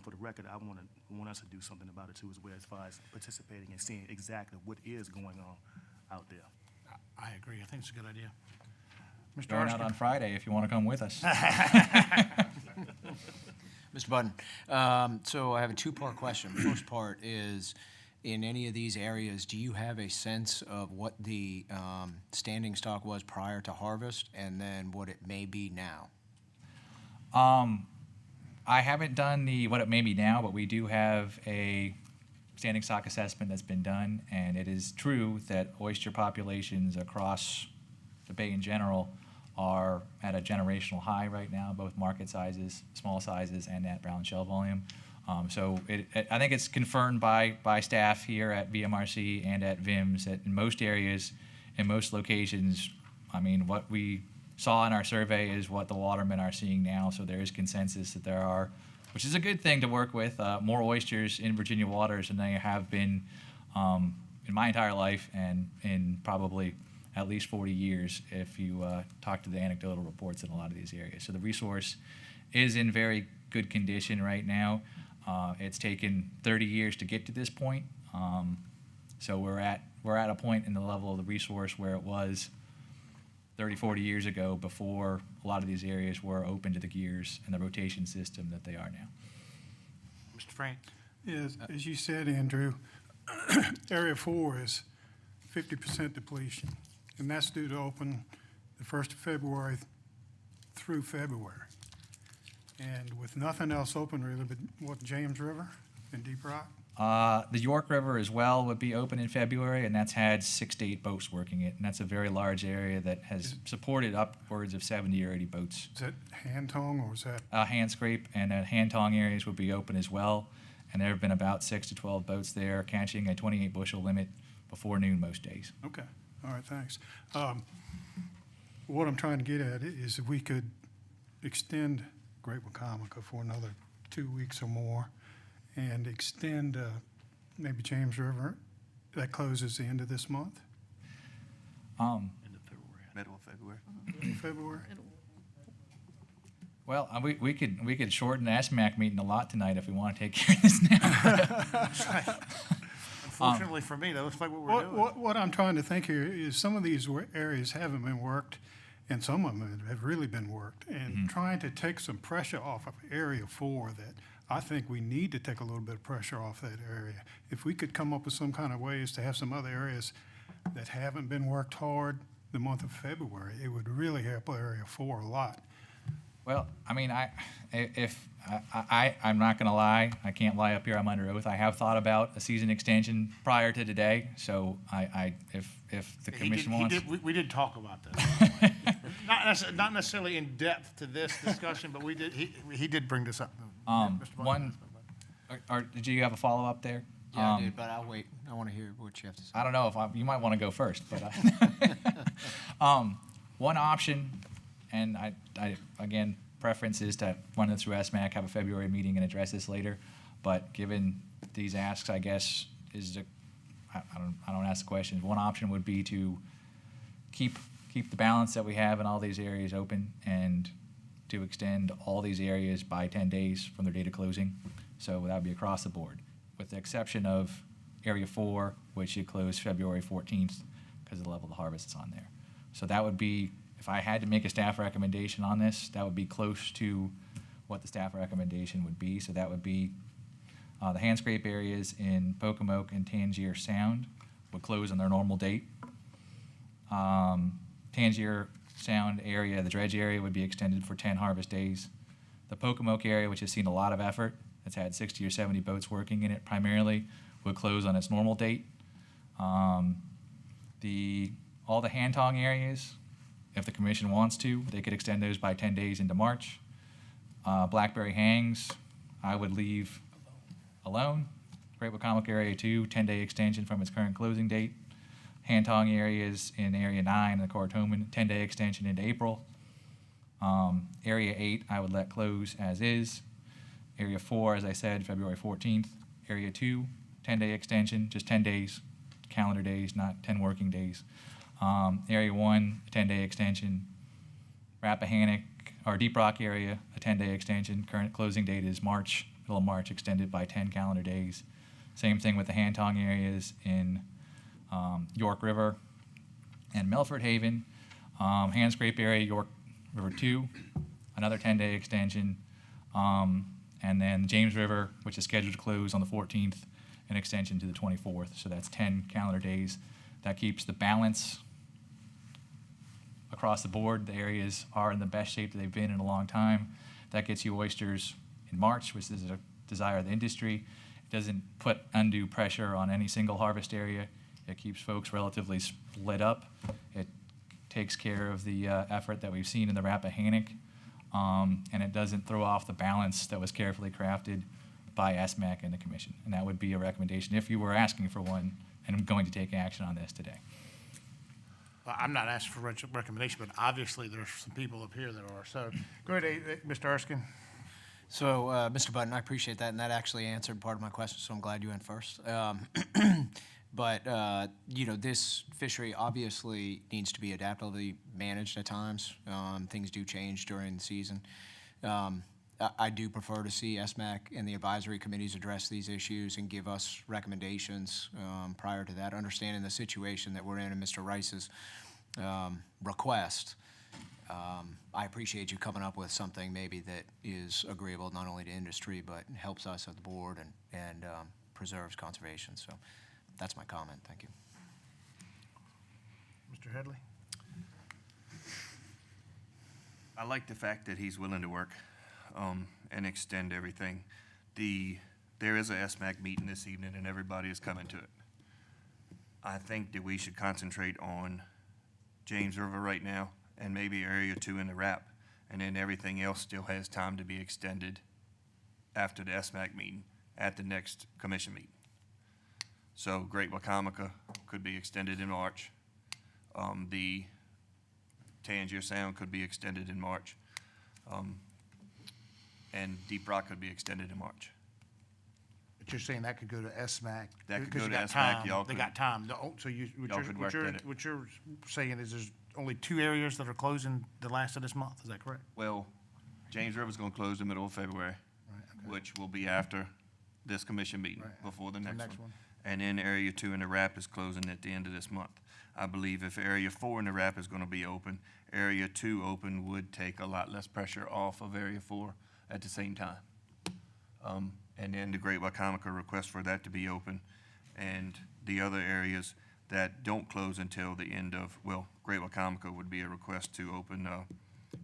for the record, I want us to do something about it too as well, as far as participating and seeing exactly what is going on out there. I agree. I think it's a good idea. Mr. Going out Erskine? on Friday if you want to come with us. Mr. Budden, so I have a two-part question. First part is, in any of these areas, do you have a sense of what the standing stock was prior to harvest and then what it may be now? I haven't done what it may be now, but we do have a standing stock assessment that's been done, and it is true that oyster populations across the bay in general are at a generational high right now, both market sizes, small sizes, and net brown shell volume. So I think it's confirmed by staff here at VMRC and at VIMS that in most areas, in most locations, what we saw in our survey is what the watermen are seeing now. So there is consensus that there are, which is a good thing to work with, more oysters in Virginia waters than they have been in my entire life and in probably at least 40 years if you talk to the anecdotal reports in a lot of these areas. So the resource is in very good condition right now. It's taken 30 years to get to this point. So we're at a point in the level of the resource where it was 30, 40 years ago, before a lot of these areas were open to the gears and the rotation system that they are now. Mr. France? Yes, as you said, Andrew, Area 4 is 50% depletion, and that's due to open the 1st of February through February. And with nothing else open really but what, James River and Deep Rock? The York River as well would be open in February, and that's had 6 to 8 boats working it, and that's a very large area that has supported upwards of 70 or 80 boats. Is that hand tong or is that? Hand scrape and hand tong areas would be open as well, and there have been about 6 to 12 boats there catching a 28 bushel limit before noon most days. Okay, all right, thanks. What I'm trying to get at is if we could extend Great Wacomico for another 2 weeks or more, and extend maybe James River, that closes the end of this month? Middle of February. February? Well, we could shorten the SMAC meeting a lot tonight if we want to take care of this now. Unfortunately for me, that looks like what we're doing. What I'm trying to think here is some of these areas haven't been worked, and some of them have really been worked. And trying to take some pressure off of Area 4 that I think we need to take a little bit of pressure off that area. If we could come up with some kind of ways to have some other areas that haven't been worked hard the month of February, it would really help Area 4 a lot. Well, I mean, I'm not gonna lie, I can't lie up here, I'm under oath. I have thought about a season extension prior to today, so if the commission wants. We did talk about this. Not necessarily in depth to this discussion, but he did bring this up. Did you have a follow-up there? Yeah, I did, but I'll wait. I want to hear what you have to say. I don't know if you might want to go first, but one option, and I again, preference is to run it through SMAC, have a February meeting and address this later. But given these asks, I guess I don't ask the questions. One option would be to keep the balance that we have in all these areas open and to extend all these areas by 10 days from their date of closing. So that would be across the board, with the exception of Area 4, which should close February 14th because of the level of the harvest that's on there. So that would be, if I had to make a staff recommendation on this, that would be close to what the staff recommendation would be. So that would be the hand scrape areas in Pocomoke and Tangier Sound would close on their normal date. Tangier Sound area, the dredge area, would be extended for 10 harvest days. The Pocomoke area, which has seen a lot of effort, it's had 60 or 70 boats working in it primarily, would close on its normal date. All the hand tong areas, if the commission wants to, they could extend those by 10 days into March. Blackberry Hangs, I would leave alone. Great Wacomico Area 2, 10-day extension from its current closing date. Hand tong areas in Area 9 and the Coratoman, 10-day extension into April. Area 8, I would let close as is. Area 4, as I said, February 14th. Area 2, 10-day extension, just 10 days, calendar days, not 10 working days. Area 1, a 10-day extension. Rappahannock, or Deep Rock area, a 10-day extension. Current closing date is March, middle of March, extended by 10 calendar days. Same thing with the hand tong areas in York River and Milford Haven. Hand scrape area, York River 2, another 10-day extension. And then James River, which is scheduled to close on the 14th, an extension to the 24th. So that's 10 calendar days. That keeps the balance across the board. The areas are in the best shape that they've been in a long time. That gets you oysters in March, which is a desire of the industry. It doesn't put undue pressure on any single harvest area. It keeps folks relatively split up. It takes care of the effort that we've seen in the Rappahannock, and it doesn't throw off the balance that was carefully crafted by SMAC and the commission. And that would be a recommendation if you were asking for one, and I'm going to take action on this today. Well, I'm not asking for a recommendation, but obviously there's some people up here that are. So go ahead, Mr. Erskine. So, Mr. Button, I appreciate that, and that actually answered part of my question, so I'm glad you went first. But, this fishery obviously needs to be adaptively managed at times. Things do change during the season. I do prefer to see SMAC and the advisory committees address these issues and give us recommendations prior to that, understanding the situation that we're in and Mr. Rice's request. I appreciate you coming up with something maybe that is agreeable not only to industry, but helps us at the board and preserves conservation. So that's my comment. Thank you. Mr. Headley? I like the fact that he's willing to work and extend everything. There is a SMAC meeting this evening, and everybody is coming to it. I think that we should concentrate on James River right now, and maybe Area 2 in the wrap, and then everything else still has time to be extended after the SMAC meeting at the next commission meeting. So Great Wacomico could be extended in March. The Tangier Sound could be extended in March. And Deep Rock could be extended in March. But you're saying that could go to SMAC? That could 'cause go you to got SMAC, time. y'all They could- got time. So y'all could work at it. what you're saying is there's only 2 areas that are closing the last of this month, is that correct? Well, James River's gonna close the middle of February, which will be after this commission meeting, before the next one. And then Area 2 in the wrap is closing at the end of this month. I believe if Area 4 in the wrap is gonna be open, Area 2 open would take a lot less pressure off of Area 4 at the same time. And then the Great Wacomico request for that to be open, and the other areas that don't close until the end of, well, Great Wacomico would be a request to open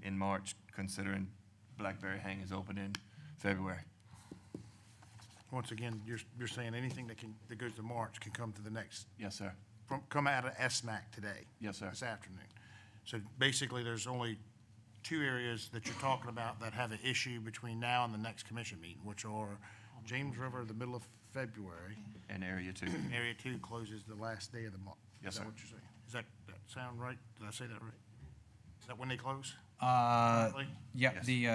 in March, considering Blackberry Hang is open in February. Once again, you're saying anything that goes to March can come to the next, Yes, sir. come out of SMAC today? Yes, sir. This afternoon. So basically, there's only 2 areas that you're talking about that have an issue between now and the next commission meeting, which are James River, the middle of February. And Area 2. Area 2 closes the last day of the month. Yes, Is sir. that what you're saying? Does that sound right? Did I say that right? Is that when they close? Yeah, Yes. the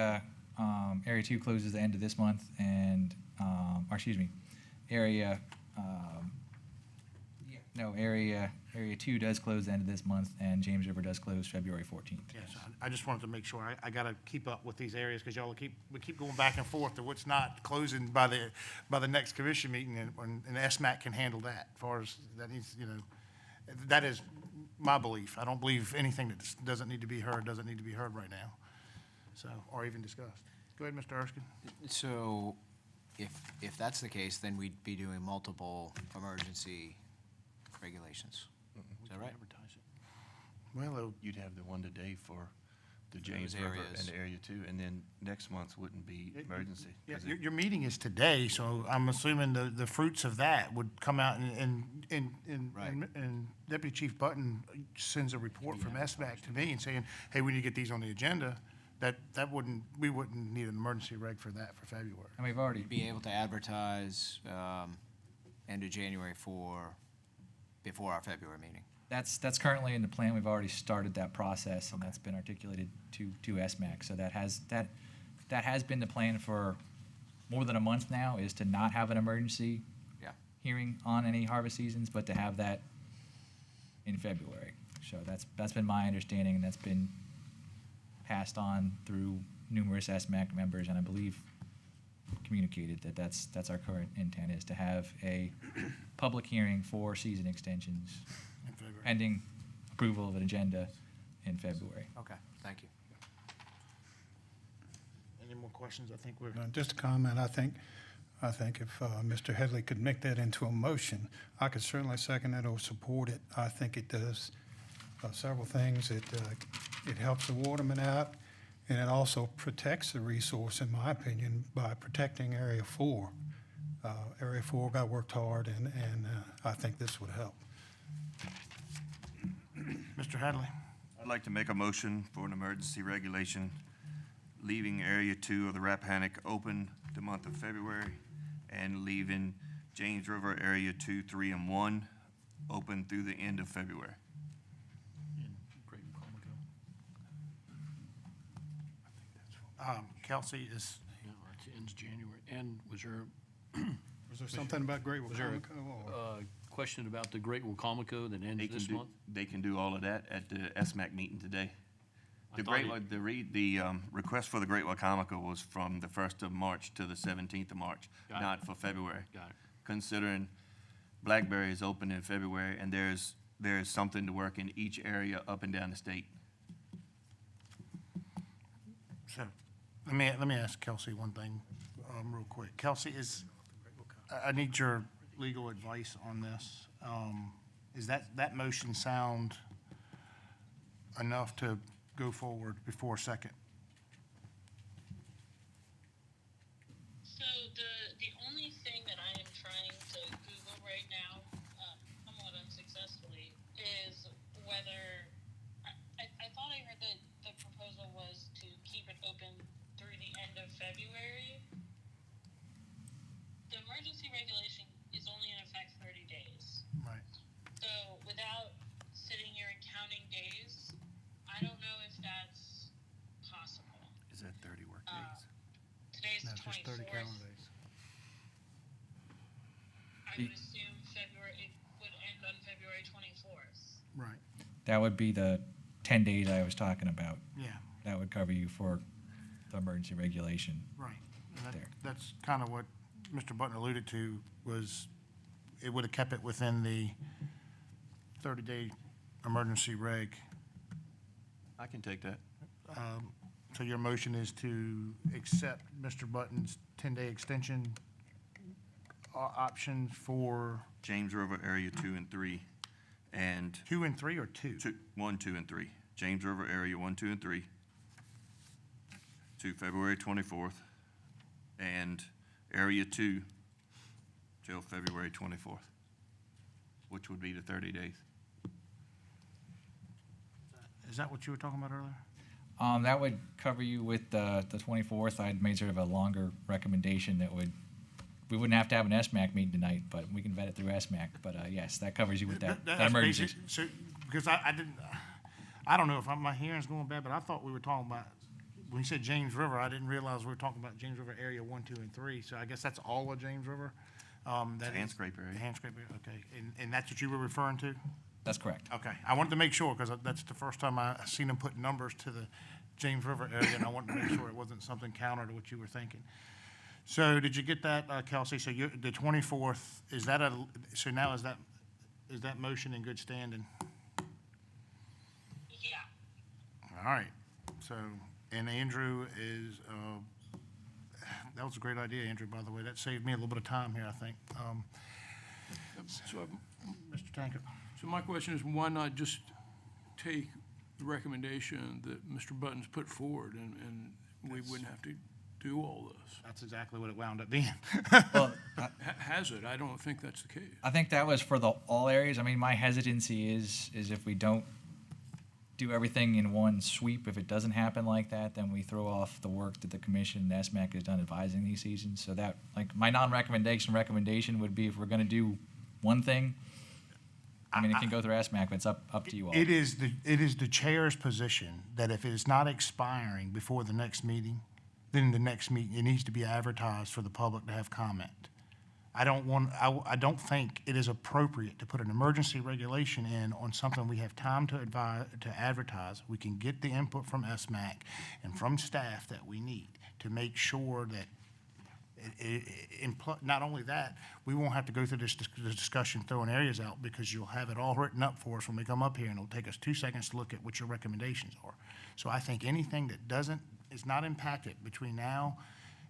Area 2 closes the end of this month, and, or excuse me, Area 2 does close the end of this month, and James River does close February 14th. Yes, I just wanted to make sure, I gotta keep up with these areas, because we keep going back and forth to what's not closing by the next commission meeting, and SMAC can handle that, as far as, that needs, that is my belief. I don't believe anything that doesn't need to be heard right now, so, or even discussed. Go ahead, Mr. Erskine. So if that's the case, then we'd be doing multiple emergency regulations. Is that right? Well, You'd have the one today for the James Those River areas. and Area 2, and then next month wouldn't be emergency. yeah, 'cause your meeting is today, so I'm assuming the fruits of that would come out Right. and Deputy Chief Button sends a report from SMAC to me and saying, hey, we need to get these on the agenda. We wouldn't need an emergency reg for that for February. And we've already, Be able to advertise end of January before our February meeting. that's currently in the plan. We've already started that process, and that's been articulated to SMAC. So that has been the plan for more than a month now, is to not have an emergency Yeah. hearing on any harvest seasons, but to have that in February. So that's been my understanding, and that's been passed on through numerous SMAC members, and I believe communicated that that's our current intent, is to have a public hearing for season extensions In February. pending approval of an agenda in February. Okay, thank you. Any more questions? I think we're. Just a comment, I think if Mr. Headley could make that into a motion, I could certainly second it or support it. I think it does several things. It helps the watermen out, and it also protects the resource, in my opinion, by protecting Area 4. Area 4 got worked hard, and I think this would help. Mr. Hadley? I'd like to make a motion for an emergency regulation, leaving Area 2 of the Rappahannock open the month of February, and leaving James River Area 2, 3, and 1 open through the end of February. Great Wacomico. Kelsey is, Yeah, it ends January. And was there Was there something about Great was there Wacomico? or- a question about the Great Wacomico that They ends can this do, month? they can do all of that at the SMAC meeting today. The request for the Great Wacomico was from the 1st of March to the 17th of March, Got it. not for February. Got it. Considering Blackberry is open in February, and there's something to work in each area up and down the state. So, let me ask Kelsey one thing, real quick. Kelsey, I need your legal advice on this. Is that motion sound enough to go forward before second? So the only thing that I am trying to Google right now, somewhat unsuccessfully, is whether, I thought I heard that the proposal was to keep it open through the end of February. The emergency regulation is only in effect 30 days. Right. So without sitting here and counting days, I don't know if that's possible. Is that 30 work days? Today's No, the just 30 24th. calendar days. I would assume it would end on February 24th. Right. That would be the 10 days I was talking about. Yeah. That would cover you for the emergency regulation. Right. And There. that's kind of what Mr. Button alluded to, was it would have kept it within the 30-day emergency reg. I can take that. So your motion is to accept Mr. Button's 10-day extension option for James River Area 2 and 3, and 2 and 3 or 2? 1, 2, and 3. James River Area 1, 2, and 3 to February 24th, and Area 2 till February 24th, which would be the 30 days. Is that what you were talking about earlier? That would cover you with the 24th. I'd made sort of a longer recommendation that we wouldn't have to have an SMAC meeting tonight, but we can vet it through SMAC. But yes, that covers you with that That's emergency. basic. So, because I didn't, I don't know if my hearing's going bad, but I thought we were talking about, when you said James River, I didn't realize we were talking about James River Area 1, 2, and 3. So I guess that's all of James River? That Hand is- scraper area. The hand scraper, okay. And that's what you were referring to? That's correct. Okay. I wanted to make sure, because that's the first time I seen them put numbers to the James River area, and I wanted to make sure it wasn't something counter to what you were thinking. So did you get that, Kelsey? So the 24th, is that so now is that motion in good standing? Yeah. All right. So, and Andrew is, that was a great idea, Andrew, by the way. That saved me a little bit of time here, I think. So Mr. Tankett? So my question is, why not just take the recommendation that Mr. Buttons put forward, and we wouldn't have to do all this? That's exactly what it wound up being. Well, Has it? I don't think that's the case. I think that was for all areas. I mean, my hesitancy is if we don't do everything in one sweep, if it doesn't happen like that, then we throw off the work that the commission and SMAC has done advising these seasons. So that, like, my recommendation would be, if we're gonna do one thing, I mean, it can go through SMAC, but it's up to you all. It is the chair's position that if it is not expiring before the next meeting, then the next meeting, it needs to be advertised for the public to have comment. I don't think it is appropriate to put an emergency regulation in on something we have time to advertise. We can get the input from SMAC and from staff that we need to make sure that not only that, we won't have to go through this discussion throwing areas out, because you'll have it all written up for us when we come up here, and it'll take us 2 seconds to look at what your recommendations are. So I think anything that is not impacted between now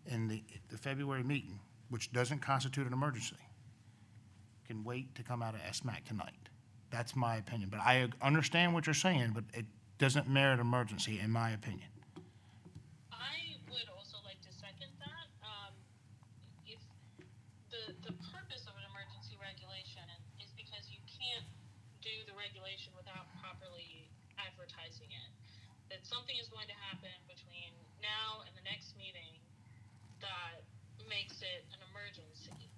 and the February meeting, which doesn't constitute an emergency, can wait to come out of SMAC tonight. That's my opinion. But I understand what you're saying, but it doesn't merit emergency, in my opinion. I would also like to second that. If the purpose of an emergency regulation is because you can't do the regulation without properly advertising it. That something is going to happen between now and the next meeting that makes it an emergency.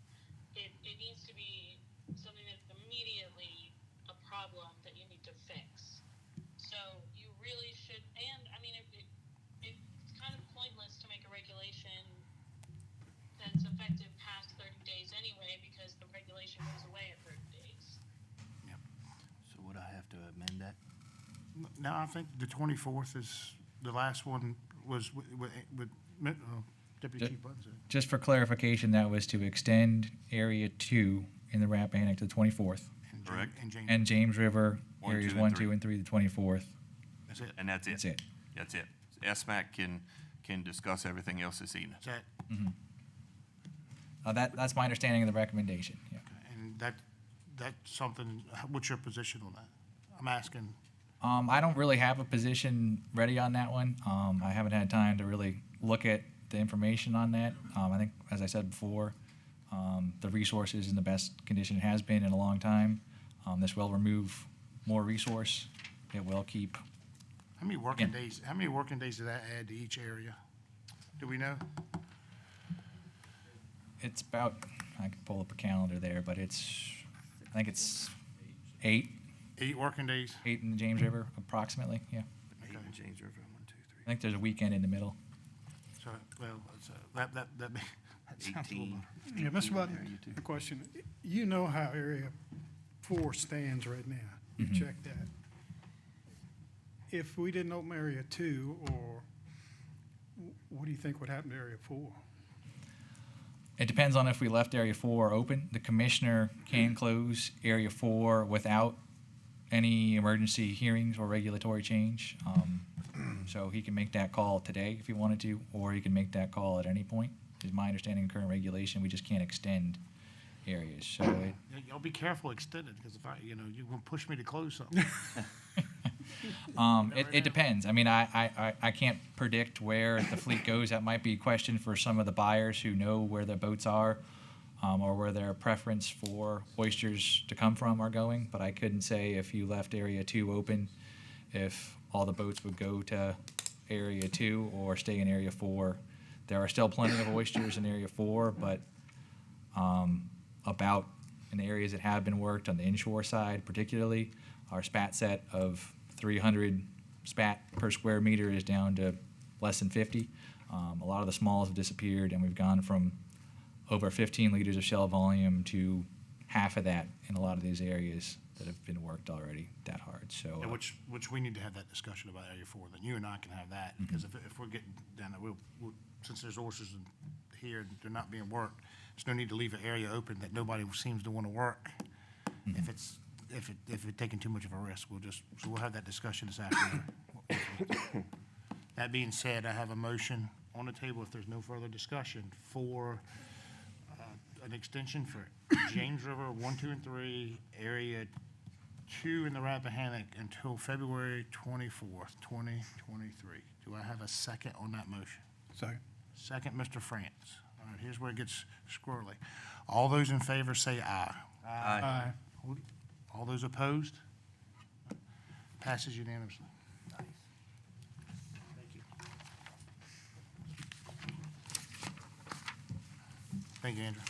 It needs to be something that's immediately a problem that you need to fix. So you really should, and I mean, it's kind of pointless to make a regulation that's effective past 30 days anyway, because the regulation goes away at 30 days. So would I have to amend that? No, I think the 24th is, the last one was with Deputy Chief Bunsen. Just for clarification, that was to extend Area 2 in the Rappahannock to the 24th. Correct. And James River, One, areas two, and 1, three. 2, and 3, the 24th. That's it. And that's it. That's it. That's it. SMAC can discuss everything else this evening. Is that, That's my understanding of the recommendation, yeah. and that's something, what's your position on that? I'm asking. I don't really have a position ready on that one. I haven't had time to really look at the information on that. I think, as I said before, the resource is in the best condition it has been in a long time. This will remove more resource. It will keep. How many working days did that add to each area? Do we know? It's about, I can pull up a calendar there, but I think it's 8. 8 working days? 8 in the James River, approximately, yeah. Eight in James River, 1, 2, 3. I think there's a weekend in the middle. So, well, that sounds a little. 18. Yeah, Mr. 18 Button, area two. a question. You know how Area 4 stands right now. You checked that. If we didn't open Area 2, or what do you think would happen to Area 4? It depends on if we left Area 4 open. The commissioner can close Area 4 without any emergency hearings or regulatory change. So he can make that call today if he wanted to, or he can make that call at any point. Is my understanding of current regulation, we just can't extend areas. So Y'all be careful extending, because if you're gonna push me to close something. it depends. I mean, I can't predict where the fleet goes. That might be a question for some of the buyers who know where their boats are, or where their preference for oysters to come from are going. But I couldn't say if you left Area 2 open, if all the boats would go to Area 2 or stay in Area 4. There are still plenty of oysters in Area 4, but about in the areas that have been worked on the inshore side particularly, our spat set of 300 spat per square meter is down to less than 50. A lot of the smalls have disappeared, and we've gone from over 15 liters of shell volume to half of that in a lot of these areas that have been worked already that hard. So, Yeah, which we need to have that discussion about Area 4, then you and I can have that, because if we're getting down there, we'll, since there's oysters here, and they're not being worked, there's no need to leave an area open that nobody seems to want to work. If it's taking too much of a risk, we'll have that discussion this afternoon. That being said, I have a motion on the table, if there's no further discussion, for an extension for James River 1, 2, and 3, Area 2 in the Rappahannock until February 24th, 2023. Do I have a second on that motion? Second. Second, Mr. France. All right, here's where it gets squirrely. All those in favor say aye. Aye. All those opposed? Passes unanimously. Thank you. Thank you, Andrew.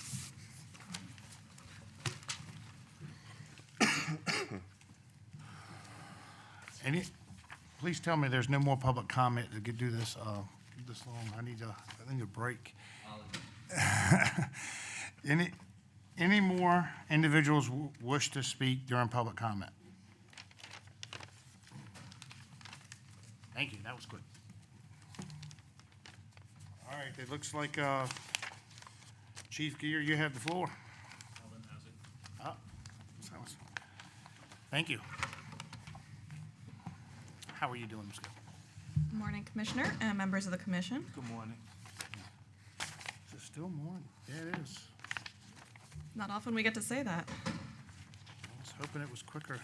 Please tell me there's no more public comment to do this long. I need a break. Any more individuals wish to speak during public comment? Thank you, that was quick. All right, it looks like, Chief Gear, you have the floor. Oh, sounds- Thank you. How are you doing, Ms. Gill? Good morning, Commissioner and members of the commission. Good morning. Is it still morning? Yeah, it is. Not often we get to say that. I was hoping it was quicker.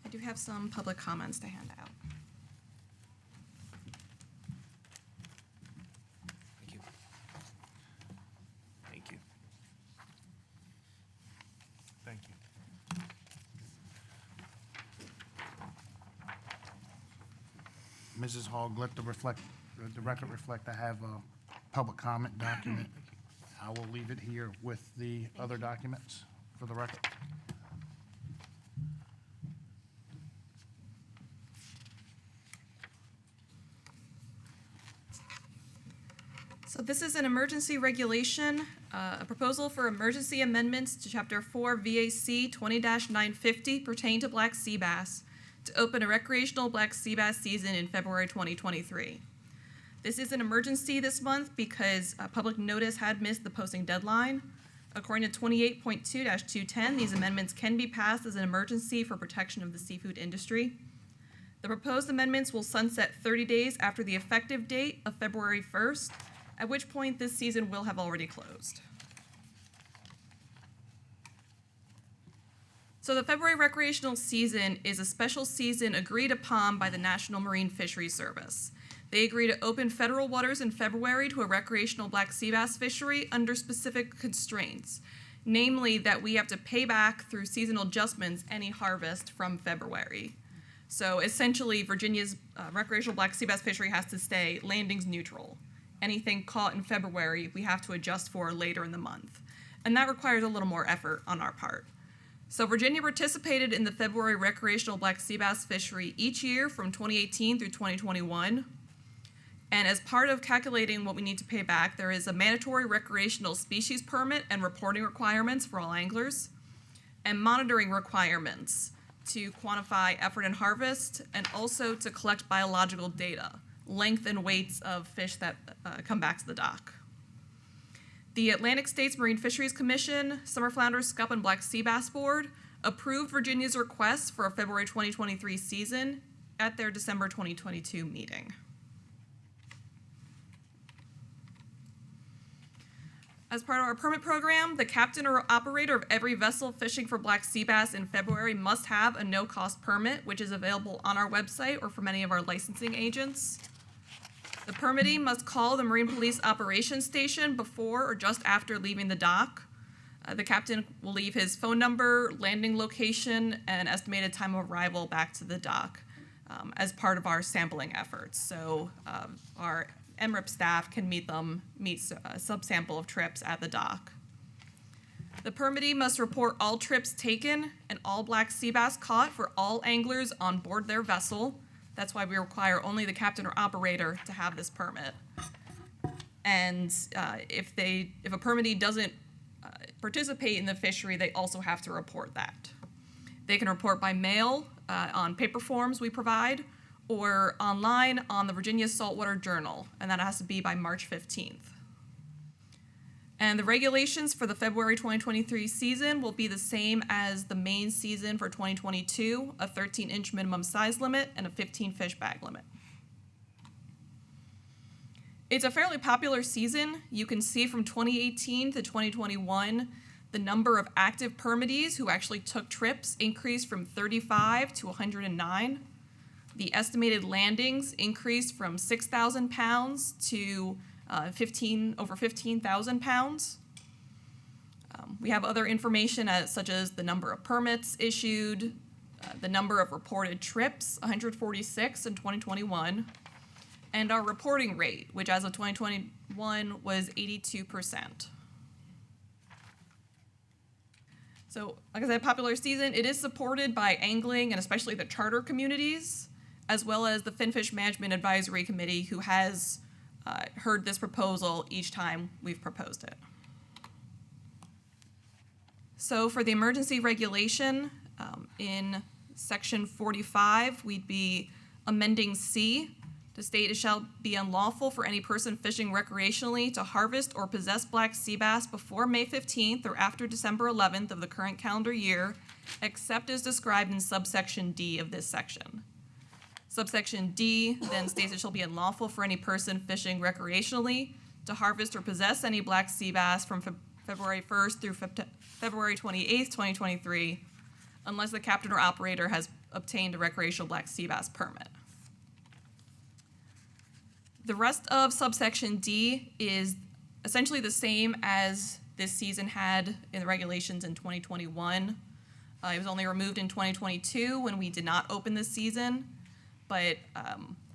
I do have some public comments to hand out. Thank you. Thank you. Thank you. Mrs. Hogg, let the record reflect I have a public comment document. I will leave it here with the other documents for the record. So this is an emergency regulation, a proposal for emergency amendments to Chapter 4 VAC 20-950 pertaining to black sea bass to open a recreational black sea bass season in February 2023. This is an emergency this month because public notice had missed the posting deadline. According to 28.2-210, these amendments can be passed as an emergency for protection of the seafood industry. The proposed amendments will sunset 30 days after the effective date of February 1st, at which point this season will have already closed. So the February recreational season is a special season agreed upon by the National Marine Fisheries Service. They agree to open federal waters in February to a recreational black sea bass fishery under specific constraints, namely that we have to pay back through seasonal adjustments any harvest from February. So essentially, Virginia's recreational black sea bass fishery has to stay landings neutral. Anything caught in February, we have to adjust for later in the month. And that requires a little more effort on our part. So Virginia participated in the February recreational black sea bass fishery each year from 2018 through 2021. And as part of calculating what we need to pay back, there is a mandatory recreational species permit and reporting requirements for all anglers, and monitoring requirements to quantify effort and harvest, and also to collect biological data, length and weights of fish that come back to the dock. The Atlantic States Marine Fisheries Commission, Summer Flounder, Scup, and Black Sea Bass Board approved Virginia's request for a February 2023 season at their December 2022 meeting. As part of our permit program, the captain or operator of every vessel fishing for black sea bass in February must have a no-cost permit, which is available on our website or from any of our licensing agents. The permittee must call the Marine Police Operations Station before or just after leaving the dock. The captain will leave his phone number, landing location, and estimated time of arrival back to the dock as part of our sampling efforts. So our MRIP staff can meet a subsample of trips at the dock. The permittee must report all trips taken and all black sea bass caught for all anglers on board their vessel. That's why we require only the captain or operator to have this permit. And if a permittee doesn't participate in the fishery, they also have to report that. They can report by mail on paper forms we provide, or online on the Virginia Saltwater Journal, and that has to be by March 15th. And the regulations for the February 2023 season will be the same as the main season for 2022, a 13-inch minimum size limit and a 15-fish bag limit. It's a fairly popular season. You can see from 2018 to 2021, the number of active permittees who actually took trips increased from 35 to 109. The estimated landings increased from 6,000 pounds to over 15,000 pounds. We have other information such as the number of permits issued, the number of reported trips, 146 in 2021, and our reporting rate, which as of 2021 was 82%. So, like I said, popular season, it is supported by angling and especially the charter communities, as well as the Finfish Management Advisory Committee, who has heard this proposal each time we've proposed it. So for the emergency regulation, in section 45, we'd be amending C to state it shall be unlawful for any person fishing recreationally to harvest or possess black sea bass before May 15th or after December 11th of the current calendar year, except as described in subsection D of this section. Subsection D then states it shall be unlawful for any person fishing recreationally to harvest or possess any black sea bass from February 1st through February 28th, 2023, unless the captain or operator has obtained a recreational black sea bass permit. The rest of subsection D is essentially the same as this season had in the regulations in 2021. It was only removed in 2022 when we did not open this season. But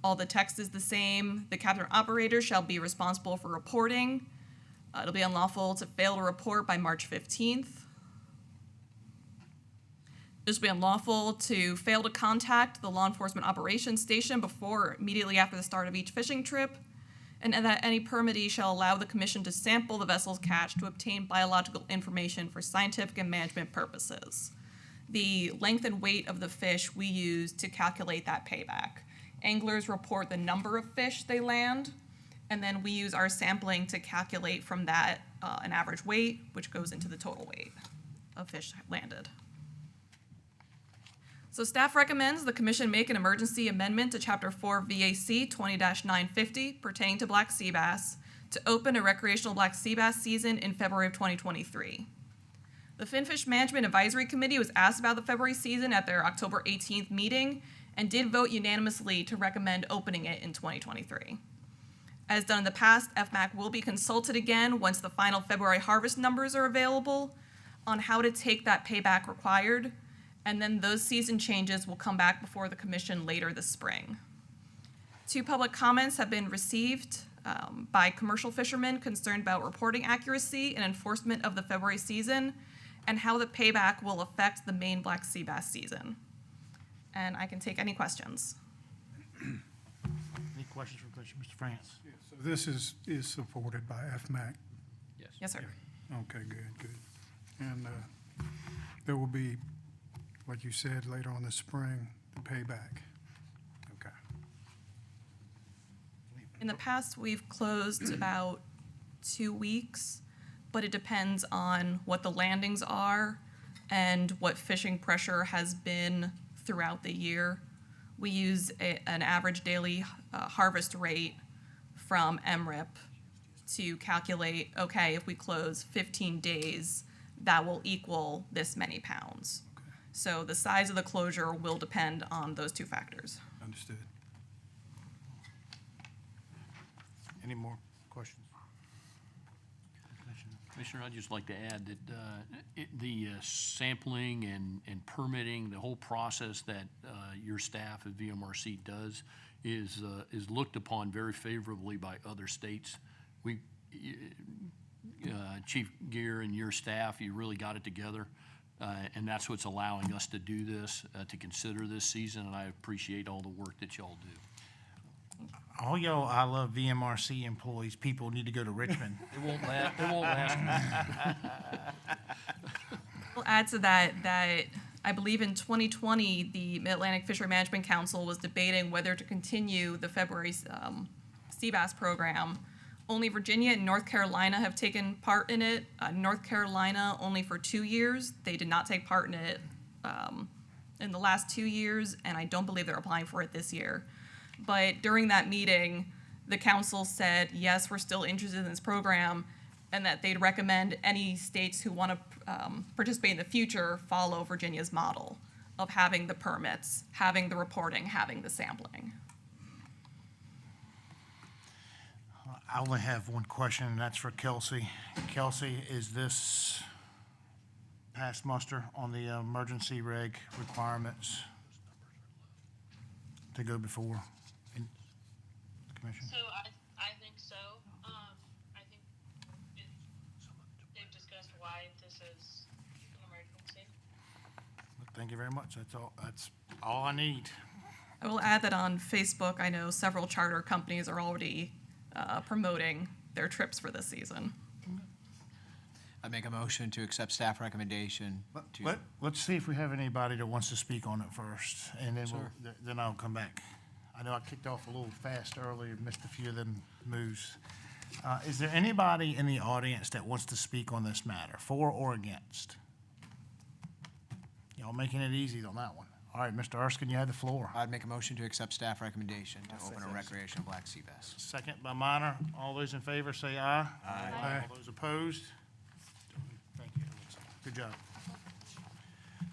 all the text is the same. The captain or operator shall be responsible for reporting. It'll be unlawful to fail to report by March 15th. It will be unlawful to fail to contact the law enforcement operations station before or immediately after the start of each fishing trip. and that any permittee shall allow the commission to sample the vessel's catch to obtain biological information for scientific and management purposes. The length and weight of the fish we use to calculate that payback. Anglers report the number of fish they land, and then we use our sampling to calculate from that an average weight, which goes into the total weight of fish landed. So staff recommends the commission make an emergency amendment to Chapter 4 VAC 20-950 pertaining to black sea bass to open a recreational black sea bass season in February of 2023. The Finfish Management Advisory Committee was asked about the February season at their October 18th meeting and did vote unanimously to recommend opening it in 2023. As done in the past, FMAC will be consulted again once the final February harvest numbers are available on how to take that payback required, and then those season changes will come back before the commission later this spring. 2 public comments have been received by commercial fishermen concerned about reporting accuracy and enforcement of the February season and how the payback will affect the main black sea bass season. And I can take any questions. Any questions for Mr. France? So this is supported by FMAC? Yes, sir. Okay, good. And there will be, like you said, later on this spring, the payback. Okay. In the past, we've closed about 2 weeks, but it depends on what the landings are and what fishing pressure has been throughout the year. We use an average daily harvest rate from MRIP to calculate, okay, if we close 15 days, that will equal this many pounds. Okay. So the size of the closure will depend on those 2 factors. Understood. Any more questions? Commissioner, I'd just like to add that the sampling and permitting, the whole process that your staff at VMRC does is looked upon very favorably by other states. Chief Gear and your staff, you really got it together, and that's what's allowing us to do this, to consider this season, and I appreciate all the work that y'all do. All y'all I Love VMRC employees, people need to go to Richmond. It won't last. I'll add to that I believe in 2020, the Mid-Atlantic Fishery Management Council was debating whether to continue the February sea bass program. Only Virginia and North Carolina have taken part in it. North Carolina only for 2 years. They did not take part in it in the last 2 years, and I don't believe they're applying for it this year. But during that meeting, the council said, yes, we're still interested in this program, and that they'd recommend any states who want to participate in the future follow Virginia's model of having the permits, having the reporting, having the sampling. I only have one question, and that's for Kelsey. Kelsey, is this past muster on the emergency reg requirements to go before in the commission? So I think so. I think they've discussed why this is an emergency. Thank you very much. That's all I need. I will add that on Facebook, I know several charter companies are already promoting their trips for this season. I make a motion to accept staff recommendation to. Let's see if we have anybody that wants to speak on it first, and then then I'll come back. I know I kicked off a little fast earlier, missed a few of them moves. Is there anybody in the audience that wants to speak on this matter, for or against? Y'all making it easy on that one. All right, Mr. Erskine, you have the floor. I'd make a motion to accept staff recommendation to open a recreational black sea bass. Second by Minor. All those in favor say aye. Aye. All those opposed? Thank you. Good job.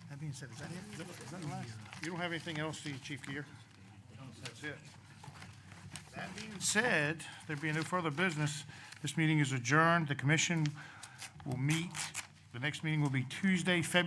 That being said, is that it? Is that the last? You don't have anything else, do you, Chief Gear? That's it. That being said, there being no further business, this meeting is adjourned. The commission will meet, the next meeting will be Tuesday, February